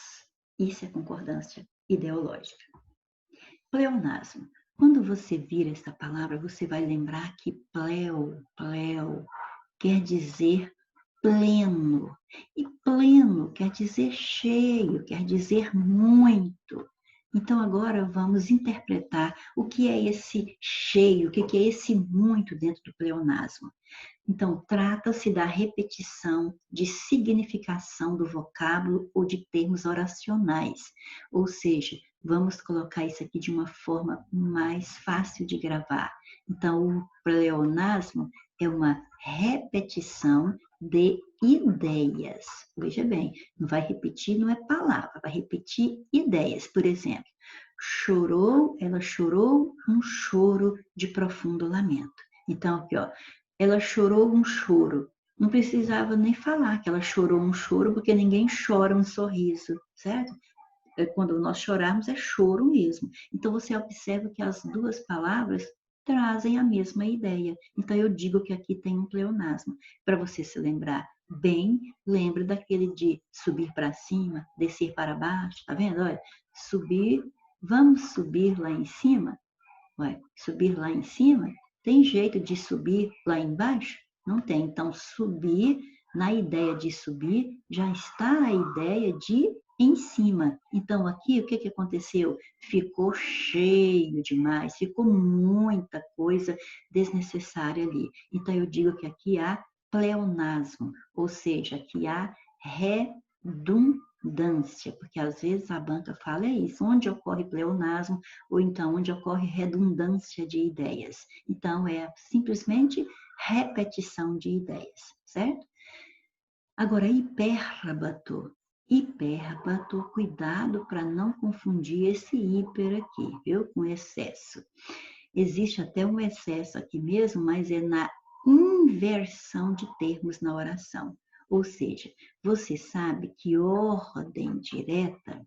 Isso é concordância ideológica. Pleonasmo. Quando você vira essa palavra, você vai lembrar que pleo quer dizer pleno. E pleno quer dizer cheio, quer dizer muito. Então, agora vamos interpretar o que é esse cheio, o que é esse muito dentro do pleonasmo. Então, trata-se da repetição de significação do vocábulo ou de termos oracionais. Ou seja, vamos colocar isso aqui de uma forma mais fácil de gravar. Então, o pleonasmo é uma repetição de ideias. Veja bem, não vai repetir, não é palavra, vai repetir ideias. Por exemplo, ela chorou um choro de profundo lamento. Então, aqui, ó, ela chorou um choro. Não precisava nem falar que ela chorou um choro, porque ninguém chora um sorriso, certo? Quando nós chorarmos, é choro mesmo. Então, você observa que as duas palavras trazem a mesma ideia. Então, eu digo que aqui tem um pleonasmo. Para você se lembrar bem, lembre daquele de subir para cima, descer para baixo, tá vendo? Olha, subir, vamos subir lá em cima? Ué, subir lá em cima? Tem jeito de subir lá embaixo? Não tem. Então, subir, na ideia de subir, já está a ideia de em cima. Então, aqui, o que aconteceu? Ficou cheio demais, ficou muita coisa desnecessária ali. Então, eu digo que aqui há pleonasmo, ou seja, que há redundância, porque às vezes a banca fala isso, onde ocorre pleonasmo, ou então onde ocorre redundância de ideias. Então, é simplesmente repetição de ideias, certo? Agora, hipérbato. Hipérbato, cuidado para não confundir esse hiper aqui, viu? Com excesso. Existe até um excesso aqui mesmo, mas é na inversão de termos na oração. Ou seja, você sabe que ordem direta,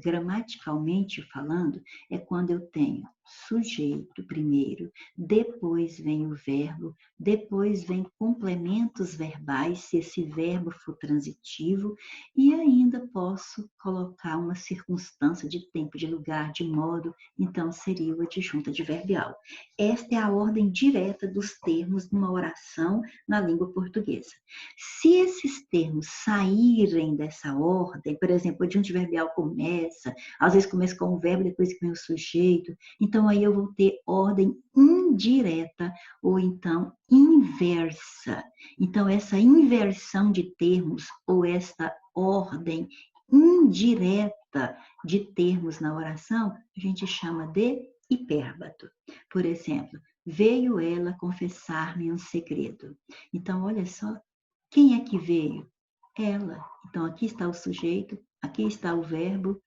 gramaticalmente falando, é quando eu tenho sujeito primeiro, depois vem o verbo, depois vem complementos verbais, se esse verbo for transitivo, e ainda posso colocar uma circunstância de tempo, de lugar, de modo, então seria o adjunto adverbial. Esta é a ordem direta dos termos numa oração na língua portuguesa. Se esses termos saírem dessa ordem, por exemplo, o adjunto adverbial começa, às vezes começa com o verbo, depois vem o sujeito, então aí eu vou ter ordem indireta ou então inversa. Então, essa inversão de termos ou esta ordem indireta de termos na oração, a gente chama de hipérbato. Por exemplo, veio ela confessar-me um segredo. Então, olha só, quem é que veio? Ela. Então, aqui está o sujeito, aqui está o verbo,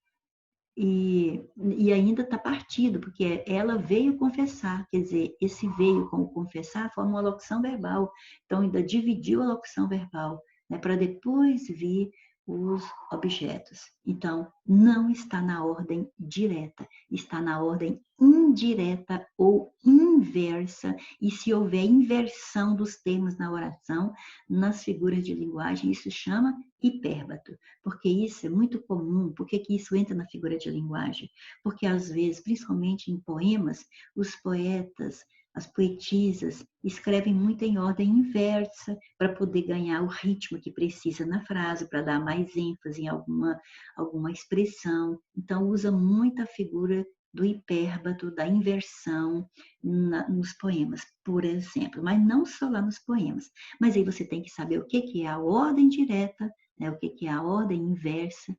e ainda está partido, porque ela veio confessar, quer dizer, esse veio com o confessar forma uma locução verbal. Então, ainda dividiu a locução verbal, né, para depois vir os objetos. Então, não está na ordem direta, está na ordem indireta ou inversa, e se houver inversão dos termos na oração, nas figuras de linguagem, isso chama hipérbato, porque isso é muito comum. Por que isso entra na figura de linguagem? Porque às vezes, principalmente em poemas, os poetas, as poetisas escrevem muito em ordem inversa para poder ganhar o ritmo que precisa na frase, para dar mais ênfase em alguma expressão. Então, usa muito a figura do hipérbato, da inversão nos poemas, por exemplo. Mas não só lá nos poemas. Mas aí você tem que saber o que é a ordem direta, né? O que é a ordem inversa,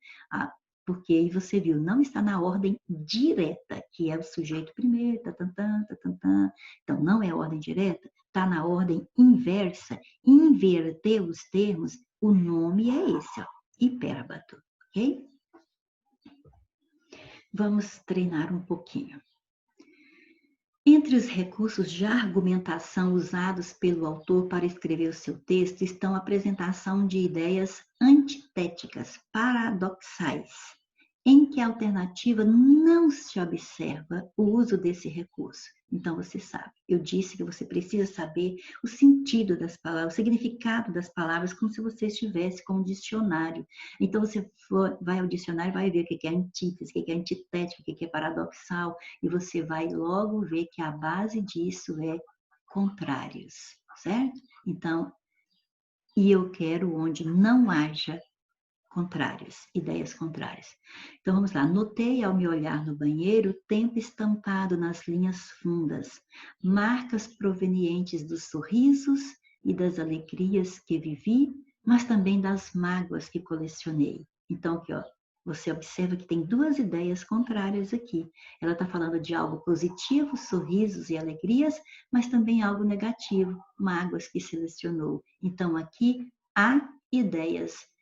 porque aí você viu, não está na ordem direta, que é o sujeito primeiro, tatantã, tatantã. Então, não é a ordem direta, está na ordem inversa. Inverter os termos, o nome é esse, ó, hipérbato, ok? Vamos treinar um pouquinho. Entre os recursos de argumentação usados pelo autor para escrever o seu texto estão a apresentação de ideias antitéticas, paradoxais, em que a alternativa não se observa o uso desse recurso. Então, você sabe, eu disse que você precisa saber o sentido das palavras, o significado das palavras, como se você estivesse com um dicionário. Então, você vai ao dicionário e vai ver o que é antítese, o que é antitética, o que é paradoxal, e você vai logo ver que a base disso é contrários, certo? Então, e eu quero onde não haja contrários, ideias contrárias. Então vamos lá. Notei ao me olhar no banheiro o tempo estampado nas linhas fundas, marcas provenientes dos sorrisos e das alegrias que vivi, mas também das mágoas que colecionei. Então aqui, ó, você observa que tem duas ideias contrárias aqui. Ela está falando de algo positivo, sorrisos e alegrias, mas também algo negativo, mágoas que selecionou. Então aqui há ideias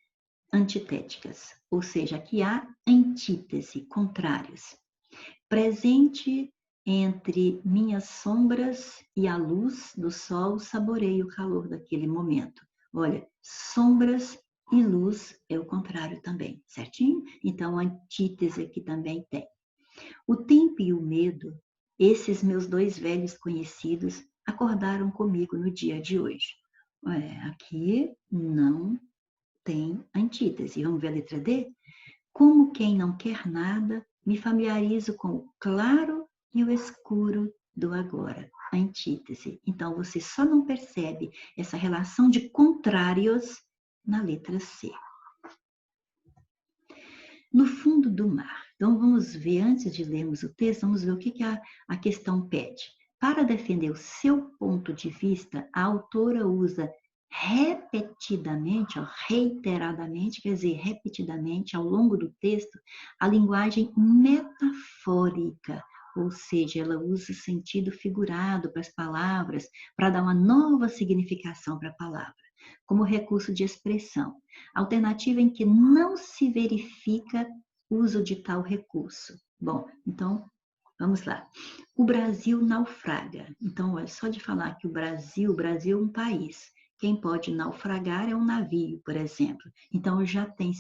antitéticas, ou seja, aqui há antítese, contrários. Presente entre minhas sombras e a luz do sol, saboreio o calor daquele momento. Olha, sombras e luz é o contrário também, certinho? Então, a antítese aqui também tem. O tempo e o medo, esses meus dois velhos conhecidos, acordaram comigo no dia de hoje. Aqui não tem antítese. Vamos ver a letra D? Como quem não quer nada, me familiarizo com o claro e o escuro do agora. Antítese. Então, você só não percebe essa relação de contrários na letra C. No fundo do mar. Então, vamos ver, antes de lermos o texto, vamos ver o que a questão pede. Para defender o seu ponto de vista, a autora usa repetidamente, reiteradamente, quer dizer, repetidamente, ao longo do texto, a linguagem metafórica, ou seja, ela usa o sentido figurado para as palavras, para dar uma nova significação para a palavra, como recurso de expressão. Alternativa em que não se verifica o uso de tal recurso. Bom, então, vamos lá. O Brasil naufraga. Então, é só de falar que o Brasil é um país. Quem pode naufragar é um navio, por exemplo. Então, já tem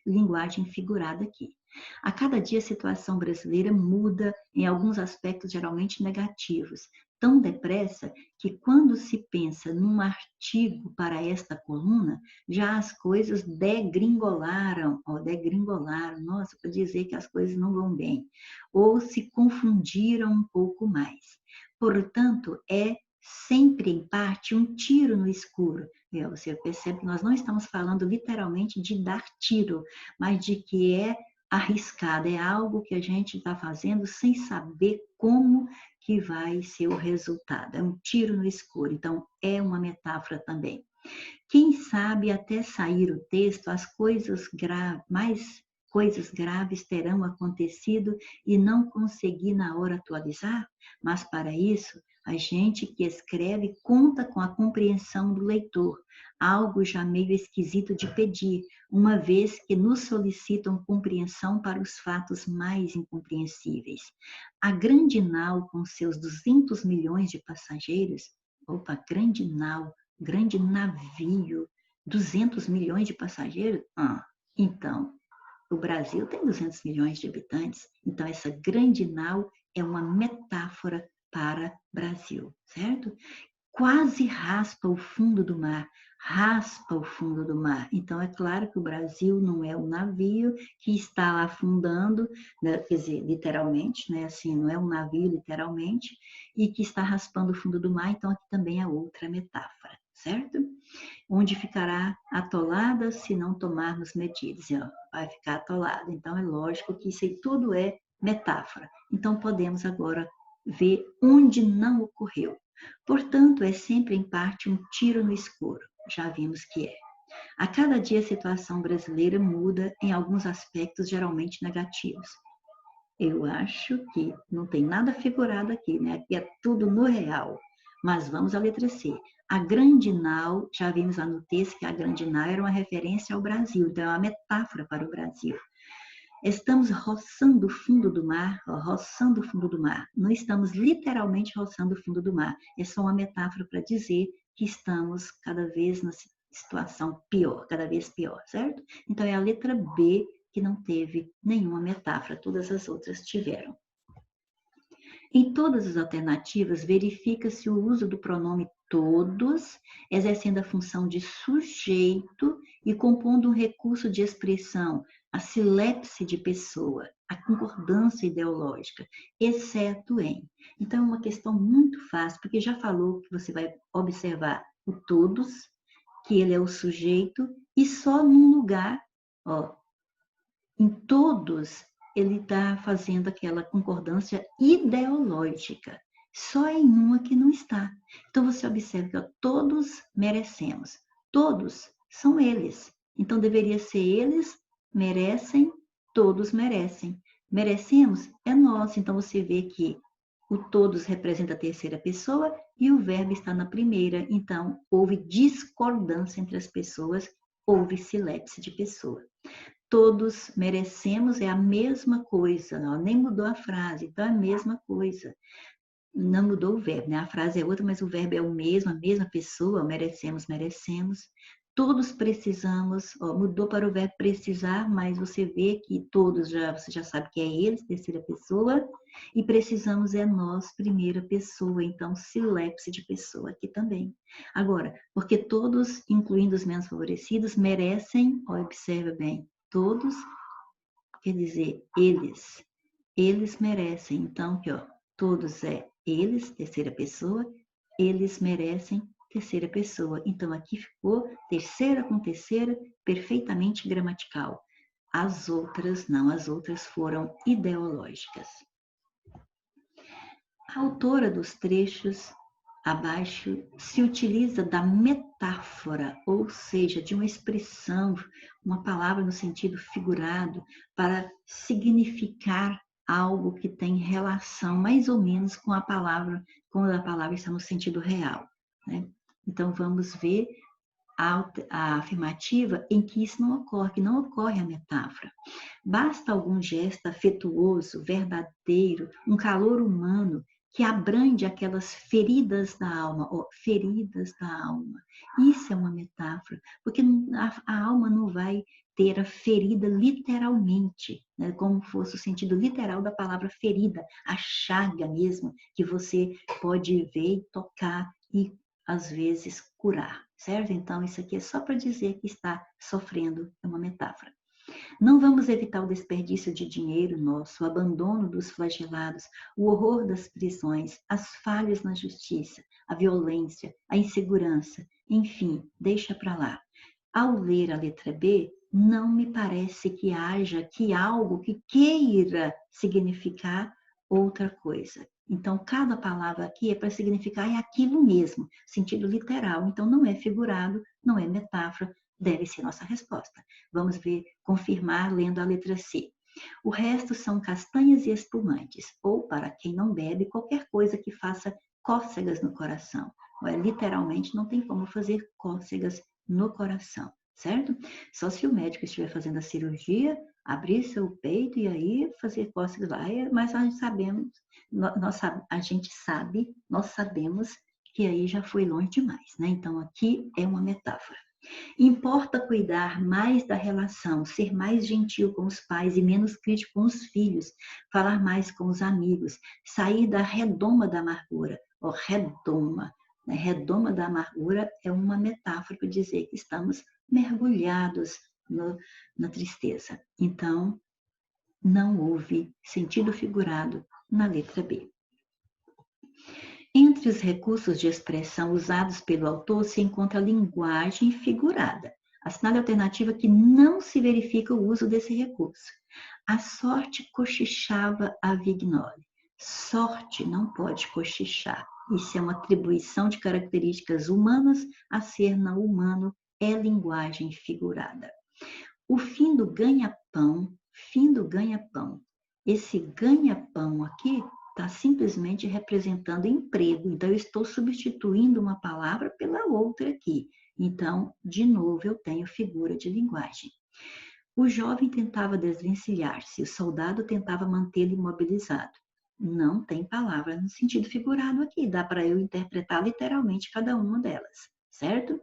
linguagem figurada aqui. A cada dia a situação brasileira muda em alguns aspectos geralmente negativos, tão depressa que quando se pensa num artigo para esta coluna, já as coisas degringolaram, nossa, para dizer que as coisas não vão bem, ou se confundiram um pouco mais. Portanto, é sempre, em parte, um tiro no escuro. Você percebe que nós não estamos falando literalmente de dar tiro, mas de que é arriscado, é algo que a gente está fazendo sem saber como que vai ser o resultado. É um tiro no escuro, então é uma metáfora também. Quem sabe até sair o texto, as coisas mais coisas graves terão acontecido e não consegui na hora atualizar, mas para isso a gente que escreve conta com a compreensão do leitor, algo já meio esquisito de pedir, uma vez que nos solicitam compreensão para os fatos mais incompreensíveis. A grande nau, com seus 200 milhões de passageiros, grande navio, 200 milhões de passageiros? Então, o Brasil tem 200 milhões de habitantes, então essa grande nau é uma metáfora para Brasil, certo? Quase raspa o fundo do mar, raspa o fundo do mar. Então, é claro que o Brasil não é um navio que está afundando, né? Quer dizer, literalmente, né? Assim, não é um navio literalmente, e que está raspando o fundo do mar, então aqui também é outra metáfora, certo? Onde ficará atolada se não tomarmos medidas. Vai ficar atolada. Então, é lógico que isso aí tudo é metáfora. Então, podemos agora ver onde não ocorreu. Portanto, é sempre, em parte, um tiro no escuro. Já vimos que é. A cada dia a situação brasileira muda em alguns aspectos geralmente negativos. Eu acho que não tem nada figurado aqui, né? Aqui é tudo no real. Mas vamos à letra C. A Grande Nau, já vimos lá no texto que a Grande Nau era uma referência ao Brasil, então é uma metáfora para o Brasil. Estamos roçando o fundo do mar, roçando o fundo do mar. Não estamos literalmente roçando o fundo do mar. É só uma metáfora para dizer que estamos cada vez na situação pior, cada vez pior, certo? Então é a letra B que não teve nenhuma metáfora, todas as outras tiveram. Em todas as alternativas, verifica-se o uso do pronome todos, exercendo a função de sujeito e compondo um recurso de expressão, a silepse de pessoa, a concordância ideológica, exceto em. Então, é uma questão muito fácil, porque já falou que você vai observar o todos, que ele é o sujeito, e só num lugar, ó, em todos, ele está fazendo aquela concordância ideológica. Só em uma que não está. Então, você observa que ó, todos merecemos. Todos são eles. Então, deveria ser eles merecem, todos merecem. Merecemos é nós. Então, você vê que o todos representa a terceira pessoa e o verbo está na primeira. Então, houve discordância entre as pessoas, houve silepse de pessoa. Todos merecemos é a mesma coisa, não, nem mudou a frase, então é a mesma coisa. Não mudou o verbo, né? A frase é outra, mas o verbo é o mesmo, a mesma pessoa, merecemos, merecemos. Todos precisamos, ó, mudou para o verbo precisar, mas você vê que todos, você já sabe que é eles, terceira pessoa, e precisamos é nós, primeira pessoa, então silepse de pessoa aqui também. Agora, porque todos, incluindo os menos favorecidos, merecem, ó, observa bem, todos, quer dizer, eles merecem. Então, aqui, ó, todos é eles, terceira pessoa, eles merecem, terceira pessoa. Então, aqui ficou terceira com terceira, perfeitamente gramatical. As outras não, as outras foram ideológicas. A autora dos trechos abaixo se utiliza da metáfora, ou seja, de uma expressão, uma palavra no sentido figurado, para significar algo que tem relação mais ou menos com a palavra, quando a palavra está no sentido real, né? Então, vamos ver a afirmativa em que isso não ocorre, que não ocorre a metáfora. Basta algum gesto afetuoso, verdadeiro, um calor humano que abrange aquelas feridas da alma, ó, feridas da alma. Isso é uma metáfora, porque a alma não vai ter a ferida literalmente, né, como fosse o sentido literal da palavra ferida, a chaga mesmo, que você pode ver e tocar e às vezes curar, certo? Então, isso aqui é só para dizer que está sofrendo, é uma metáfora. Não vamos evitar o desperdício de dinheiro nosso, o abandono dos flagelados, o horror das prisões, as falhas na justiça, a violência, a insegurança, enfim, deixa para lá. Ao ler a letra B, não me parece que haja aqui algo que queira significar outra coisa. Então, cada palavra aqui é para significar é aquilo mesmo, sentido literal. Então, não é figurado, não é metáfora, deve ser nossa resposta. Vamos ver, confirmar lendo a letra C. O resto são castanhas e espumantes, ou, para quem não bebe, qualquer coisa que faça cócegas no coração. Literalmente, não tem como fazer cócegas no coração, certo? Só se o médico estiver fazendo a cirurgia, abrir seu peito e aí fazer cócegas lá, mas nós sabemos, nós sabemos que aí já foi longe demais, né? Então, aqui é uma metáfora. Importa cuidar mais da relação, ser mais gentil com os pais e menos crítico com os filhos, falar mais com os amigos, sair da redoma da amargura. Ó, redoma. Né? Redoma da amargura é uma metáfora para dizer que estamos mergulhados na tristeza. Então, não houve sentido figurado na letra B. Entre os recursos de expressão usados pelo autor se encontra a linguagem figurada. Assinale a alternativa que não se verifica o uso desse recurso. A sorte cochichava a Vignoli. Sorte não pode cochichar. Isso é uma atribuição de características humanas a ser não humano, é linguagem figurada. O fim do ganha-pão, fim do ganha-pão. Esse ganha-pão aqui está simplesmente representando emprego. Então, eu estou substituindo uma palavra pela outra aqui. Então, de novo, eu tenho figura de linguagem. O jovem tentava desvencilhar-se, o soldado tentava mantê-lo imobilizado. Não tem palavra no sentido figurado aqui, dá para eu interpretar literalmente cada uma delas, certo?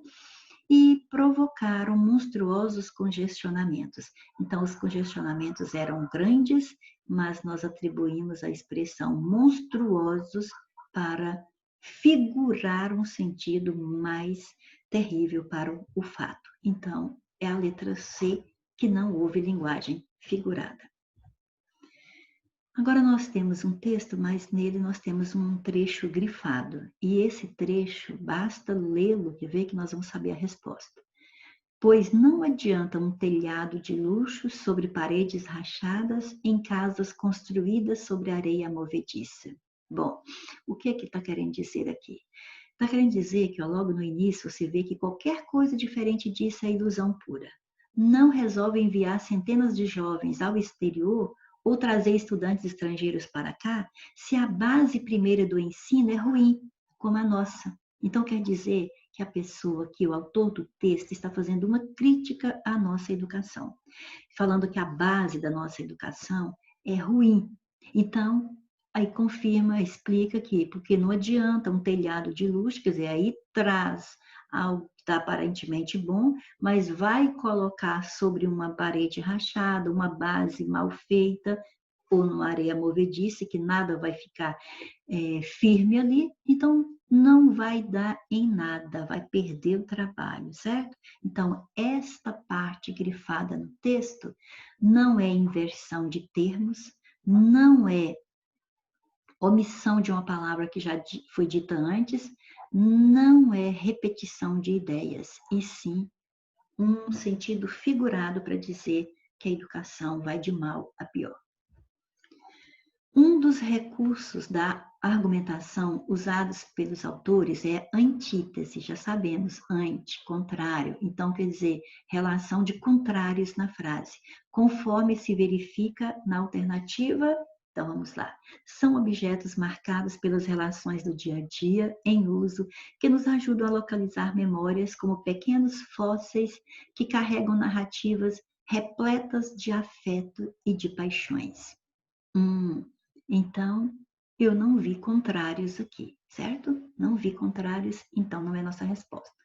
E provocaram monstruosos congestionamentos. Então, os congestionamentos eram grandes, mas nós atribuímos a expressão monstruosos para figurar um sentido mais terrível para o fato. Então, é a letra C que não houve linguagem figurada. Agora nós temos um texto, mas nele nós temos um trecho grifado. E esse trecho, basta lê-lo e ver que nós vamos saber a resposta. Pois não adianta um telhado de luxo sobre paredes rachadas em casas construídas sobre areia movediça. Bom, o que está querendo dizer aqui? Está querendo dizer que logo no início você vê que qualquer coisa diferente disso é ilusão pura. Não resolve enviar centenas de jovens ao exterior ou trazer estudantes estrangeiros para cá se a base primeira do ensino é ruim, como a nossa. Então, quer dizer que a pessoa, que o autor do texto, está fazendo uma crítica à nossa educação, falando que a base da nossa educação é ruim. Então, aí confirma, explica que, porque não adianta um telhado de luxo, quer dizer, aí traz algo que está aparentemente bom, mas vai colocar sobre uma parede rachada, uma base mal feita, ou numa areia movediça, que nada vai ficar firme ali, então não vai dar em nada, vai perder o trabalho, certo? Então, esta parte grifada no texto não é inversão de termos, não é omissão de uma palavra que já foi dita antes, não é repetição de ideias, e sim um sentido figurado para dizer que a educação vai de mal a pior. Um dos recursos da argumentação usados pelos autores é antítese, já sabemos, ante, contrário. Então, quer dizer, relação de contrários na frase, conforme se verifica na alternativa. Então, vamos lá. São objetos marcados pelas relações do dia a dia em uso que nos ajudam a localizar memórias como pequenos fósseis que carregam narrativas repletas de afeto e de paixões. Então, eu não vi contrários aqui, certo? Não vi contrários, então não é nossa resposta.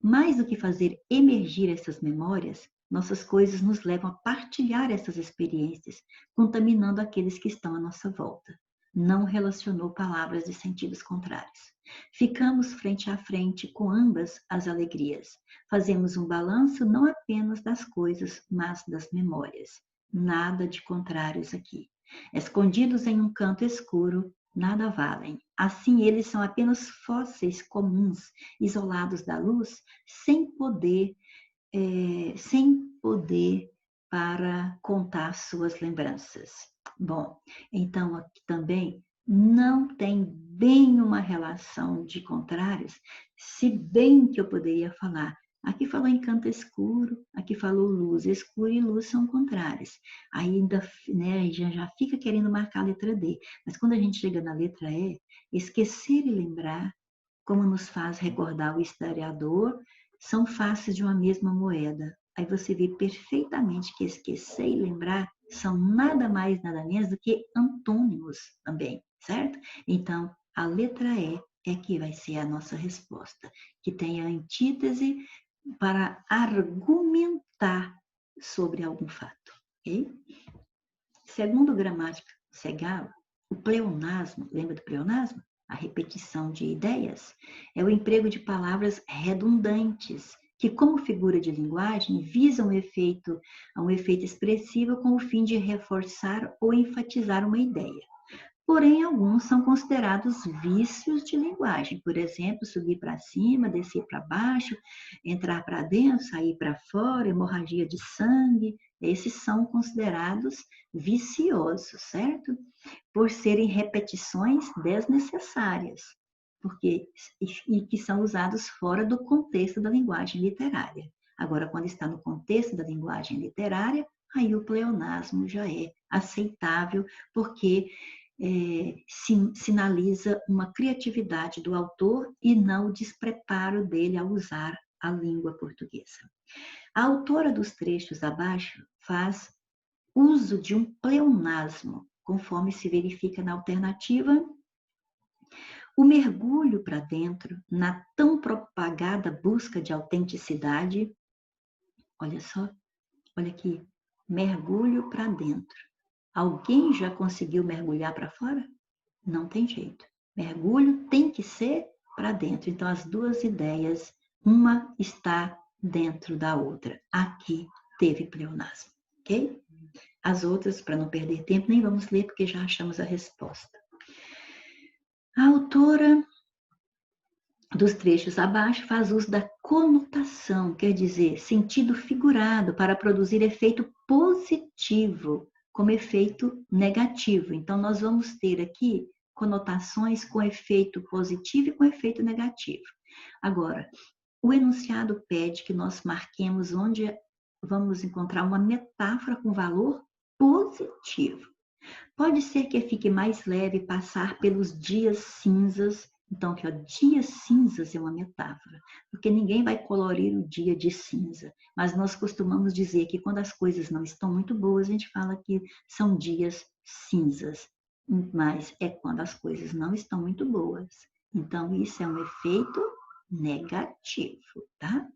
Mais do que fazer emergir essas memórias, nossas coisas nos levam a partilhar essas experiências, contaminando aqueles que estão à nossa volta. Não relacionou palavras de sentidos contrários. Ficamos frente a frente com ambas as alegrias. Fazemos um balanço não apenas das coisas, mas das memórias. Nada de contrários aqui. Escondidos em um canto escuro, nada valem. Assim, eles são apenas fósseis comuns, isolados da luz, sem poder para contar suas lembranças. Bom, então aqui também não tem bem uma relação de contrários, se bem que eu poderia falar. Aqui falou em canto escuro, aqui falou luz. Escuro e luz são contrários. Aí ainda já fica querendo marcar a letra D. Mas quando a gente chega na letra E, esquecer e lembrar, como nos faz recordar o historiador, são faces de uma mesma moeda. Aí você vê perfeitamente que esquecer e lembrar são nada mais, nada menos do que antônimos também, certo? Então, a letra E é que vai ser a nossa resposta, que tem a antítese para argumentar sobre algum fato, ok? Segundo gramática Segal, o pleonasmo, lembra do pleonasmo? A repetição de ideias é o emprego de palavras redundantes, que, como figura de linguagem, visam a um efeito expressivo com o fim de reforçar ou enfatizar uma ideia. Porém, alguns são considerados vícios de linguagem. Por exemplo, subir para cima, descer para baixo, entrar para dentro, sair para fora, hemorragia de sangue. Esses são considerados viciosos, certo? Por serem repetições desnecessárias, e que são usados fora do contexto da linguagem literária. Agora, quando está no contexto da linguagem literária, aí o pleonasmo já é aceitável, porque sinaliza uma criatividade do autor e não o despreparo dele ao usar a língua portuguesa. A autora dos trechos abaixo faz uso de um pleonasmo, conforme se verifica na alternativa. O mergulho para dentro, na tão propagada busca de autenticidade. Olha só, olha aqui, mergulho para dentro. Alguém já conseguiu mergulhar para fora? Não tem jeito. Mergulho tem que ser para dentro. Então, as duas ideias, uma está dentro da outra. Aqui teve pleonasmo, ok? As outras, para não perder tempo, nem vamos ler, porque já achamos a resposta. A autora dos trechos abaixo faz uso da conotação, quer dizer, sentido figurado, para produzir efeito positivo, como efeito negativo. Então, nós vamos ter aqui conotações com efeito positivo e com efeito negativo. Agora, o enunciado pede que nós marquemos onde vamos encontrar uma metáfora com valor positivo. Pode ser que fique mais leve passar pelos dias cinzas. Então, aqui, ó, dias cinzas é uma metáfora, porque ninguém vai colorir o dia de cinza. Mas nós costumamos dizer que quando as coisas não estão muito boas, a gente fala que são dias cinzas. Mas é quando as coisas não estão muito boas. Então, isso é um efeito negativo, tá?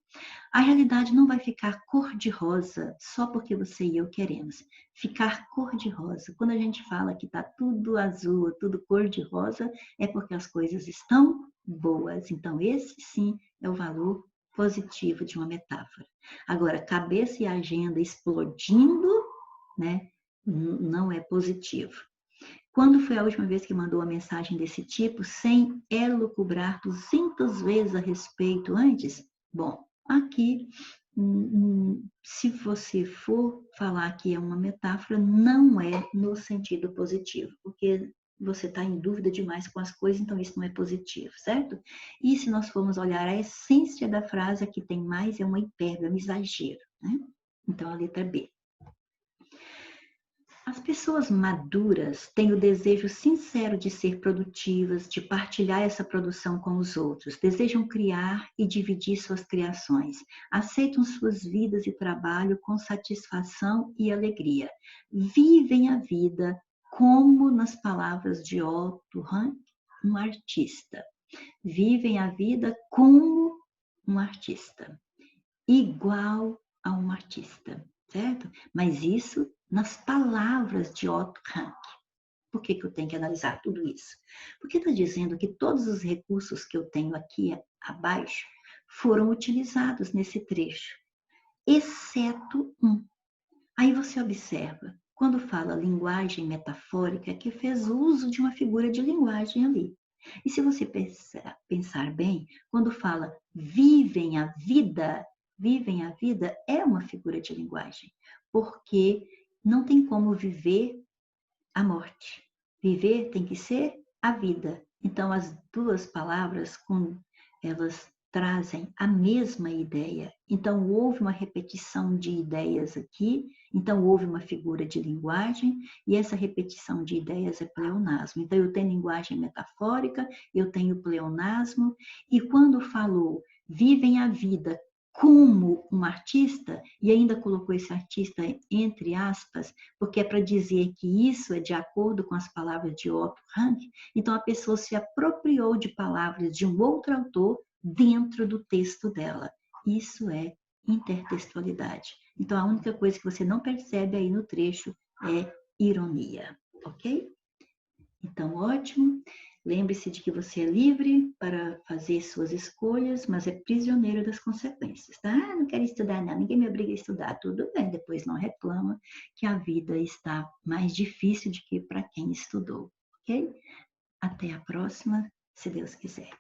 A realidade não vai ficar cor-de-rosa só porque você e eu queremos. Ficar cor-de-rosa. Quando a gente fala que está tudo azul, tudo cor-de-rosa, é porque as coisas estão boas. Então, esse sim é o valor positivo de uma metáfora. Agora, cabeça e agenda explodindo, né, não é positivo. Quando foi a última vez que mandou uma mensagem desse tipo, sem elucubrar 200 vezes a respeito antes? Bom, aqui, se você for falar que é uma metáfora, não é no sentido positivo, porque você está em dúvida demais com as coisas, então isso não é positivo, certo? E se nós formos olhar a essência da frase, aqui tem mais, é uma hipérbole, é um exagero, né? Então, a letra B. As pessoas maduras têm o desejo sincero de ser produtivas, de partilhar essa produção com os outros, desejam criar e dividir suas criações, aceitam suas vidas e trabalho com satisfação e alegria, vivem a vida como, nas palavras de Otto Rank, um artista. Vivem a vida como um artista, igual a um artista, certo? Mas isso nas palavras de Otto Rank. Por que eu tenho que analisar tudo isso? Porque está dizendo que todos os recursos que eu tenho aqui abaixo foram utilizados nesse trecho, exceto um. Aí você observa, quando fala linguagem metafórica, que fez uso de uma figura de linguagem ali. E se você pensar bem, quando fala vivem a vida é uma figura de linguagem, porque não tem como viver a morte. Viver tem que ser a vida. Então, as duas palavras, elas trazem a mesma ideia. Então, houve uma repetição de ideias aqui, então houve uma figura de linguagem, e essa repetição de ideias é pleonasmo. Então, eu tenho linguagem metafórica, eu tenho pleonasmo, e quando falou vivem a vida como um artista, e ainda colocou esse artista entre aspas, porque é para dizer que isso é de acordo com as palavras de Otto Rank, então a pessoa se apropriou de palavras de um outro autor dentro do texto dela. Isso é intertextualidade. Então a única coisa que você não percebe aí no trecho é ironia, ok? Então, ótimo. Lembre-se de que você é livre para fazer suas escolhas, mas é prisioneiro das consequências, tá? Não quero estudar, não. Ninguém me obriga a estudar. Tudo bem, depois não reclama que a vida está mais difícil do que para quem estudou, ok? Até a próxima, se Deus quiser.